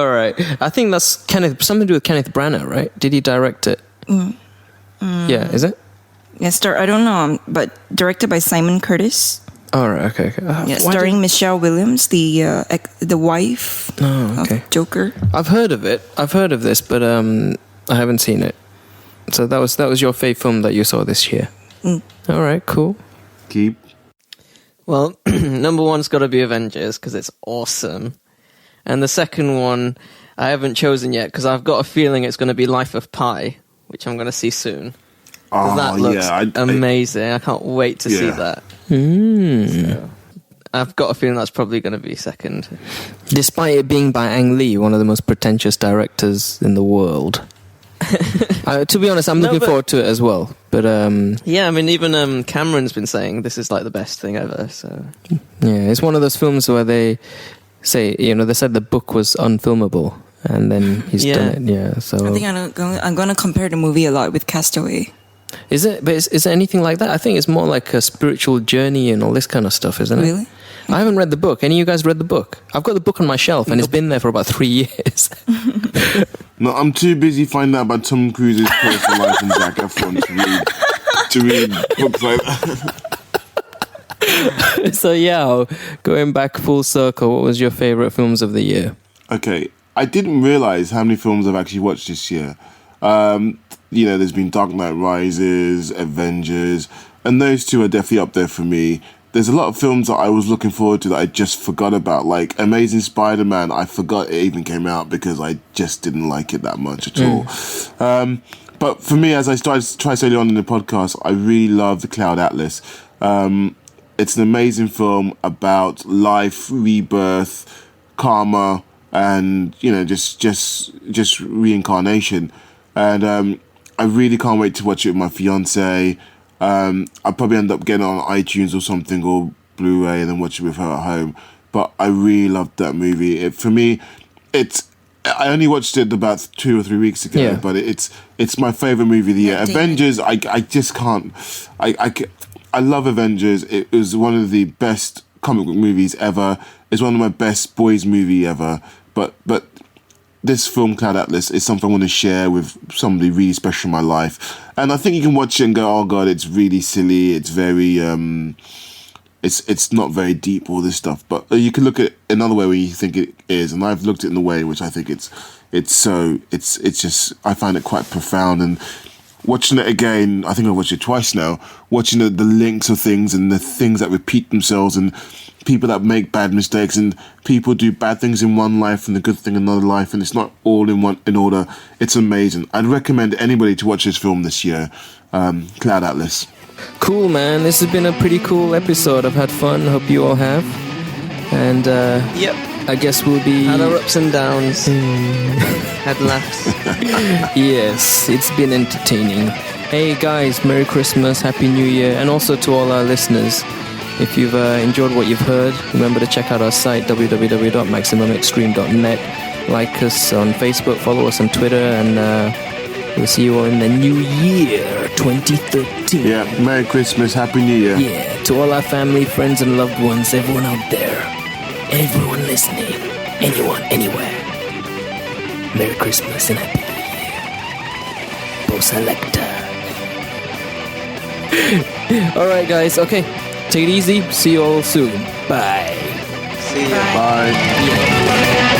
All right. I think that's something to do with Kenneth Branagh, right? Did he direct it? Yeah, is it? Yeah, I don't know, but directed by Simon Curtis. All right. Okay. Yeah, starring Michelle Williams, the wife Oh, okay. of Joker. I've heard of it. I've heard of this, but I haven't seen it. So that was your fave film that you saw this year. All right. Cool. Keep. Well, number one's got to be Avengers because it's awesome. And the second one I haven't chosen yet because I've got a feeling it's going to be Life of Pi, which I'm going to see soon. 'Cause Oh, that looks yeah. amazing. I can't wait to see Yeah. that. Mm. So, I've got a feeling that's probably going to be second. Despite it being by Ang Lee, one of the most pretentious directors in the world. To be honest, I'm No, looking but- forward to it as well. But Yeah, I mean, even Cameron's been saying this is like the best thing ever. So yeah, it's one of those films where they say, they said the book was unfilmable, and then he's done it. Yeah, so I think I'm gonna compare the movie a lot with Castaway. is it? But is it anything like that? I think it's more like a spiritual journey and all this kind of stuff, isn't it? Really? I haven't read the book. Any of you guys read the book? I've got the book on my shelf, and it's been there for about 3 years. No, I'm too busy finding out about Tom Cruise's personal life and Zac Efron to read books like that. So yeah, going back full circle, what was your favorite films of the year? Okay, I didn't realize how many films I've actually watched this year. There's been Dark Knight Rises, Avengers, and those two are definitely up there for me. There's a lot of films that I was looking forward to that I just forgot about, like Amazing Spider-Man. I forgot it even came out because I just didn't like it that much at all. But for me, as I tried to say earlier on in the podcast, I really love The Cloud Atlas. It's an amazing film about life, rebirth, karma, and just reincarnation. And I really can't wait to watch it with my fiance. I'll probably end up getting it on iTunes or something, or Blu-ray, and then watch it with her at home. But I really loved that movie. For me, I only watched it about 2 or 3 weeks ago, Yeah. but it's my favorite movie of the year. Yeah, Avengers, I just can't. I love Avengers. It was one of the best comic book movies ever. It's one of my best boys movie ever. But this film, Cloud Atlas, is something I want to share with somebody really special in my life. And I think you can watch it and go, oh God, it's really silly. It's very, it's not very deep, all this stuff. But you can look at it another way where you think it is. And I've looked at it in a way which I think it's just, I find it quite profound. And watching it again, I think I've watched it twice now, watching the links of things and the things that repeat themselves and people that make bad mistakes and people do bad things in one life and the good thing in another life, and it's not all in order. It's amazing. I'd recommend anybody to watch this film this year, Cloud Atlas. Cool, man. This has been a pretty cool episode. I've had fun. Hope you all have. And yep, I guess we'll be... had our ups and downs, had laughs. Yes, it's been entertaining. Hey guys, Merry Christmas, Happy New Year, and also to all our listeners. If you've enjoyed what you've heard, remember to check out our site, www.maximumextreme.net. Like us on Facebook, follow us on Twitter, and we'll see you all in the new year, 2013. Yeah, Merry Christmas, Happy New Year. Yeah, to all our family, friends, and loved ones, everyone out there, everyone listening, anyone, anywhere. Merry Christmas and Happy New Year. Bo Selector. Alright, guys, okay. Take it easy. See you all soon. Bye. See ya. Bye. Yeah.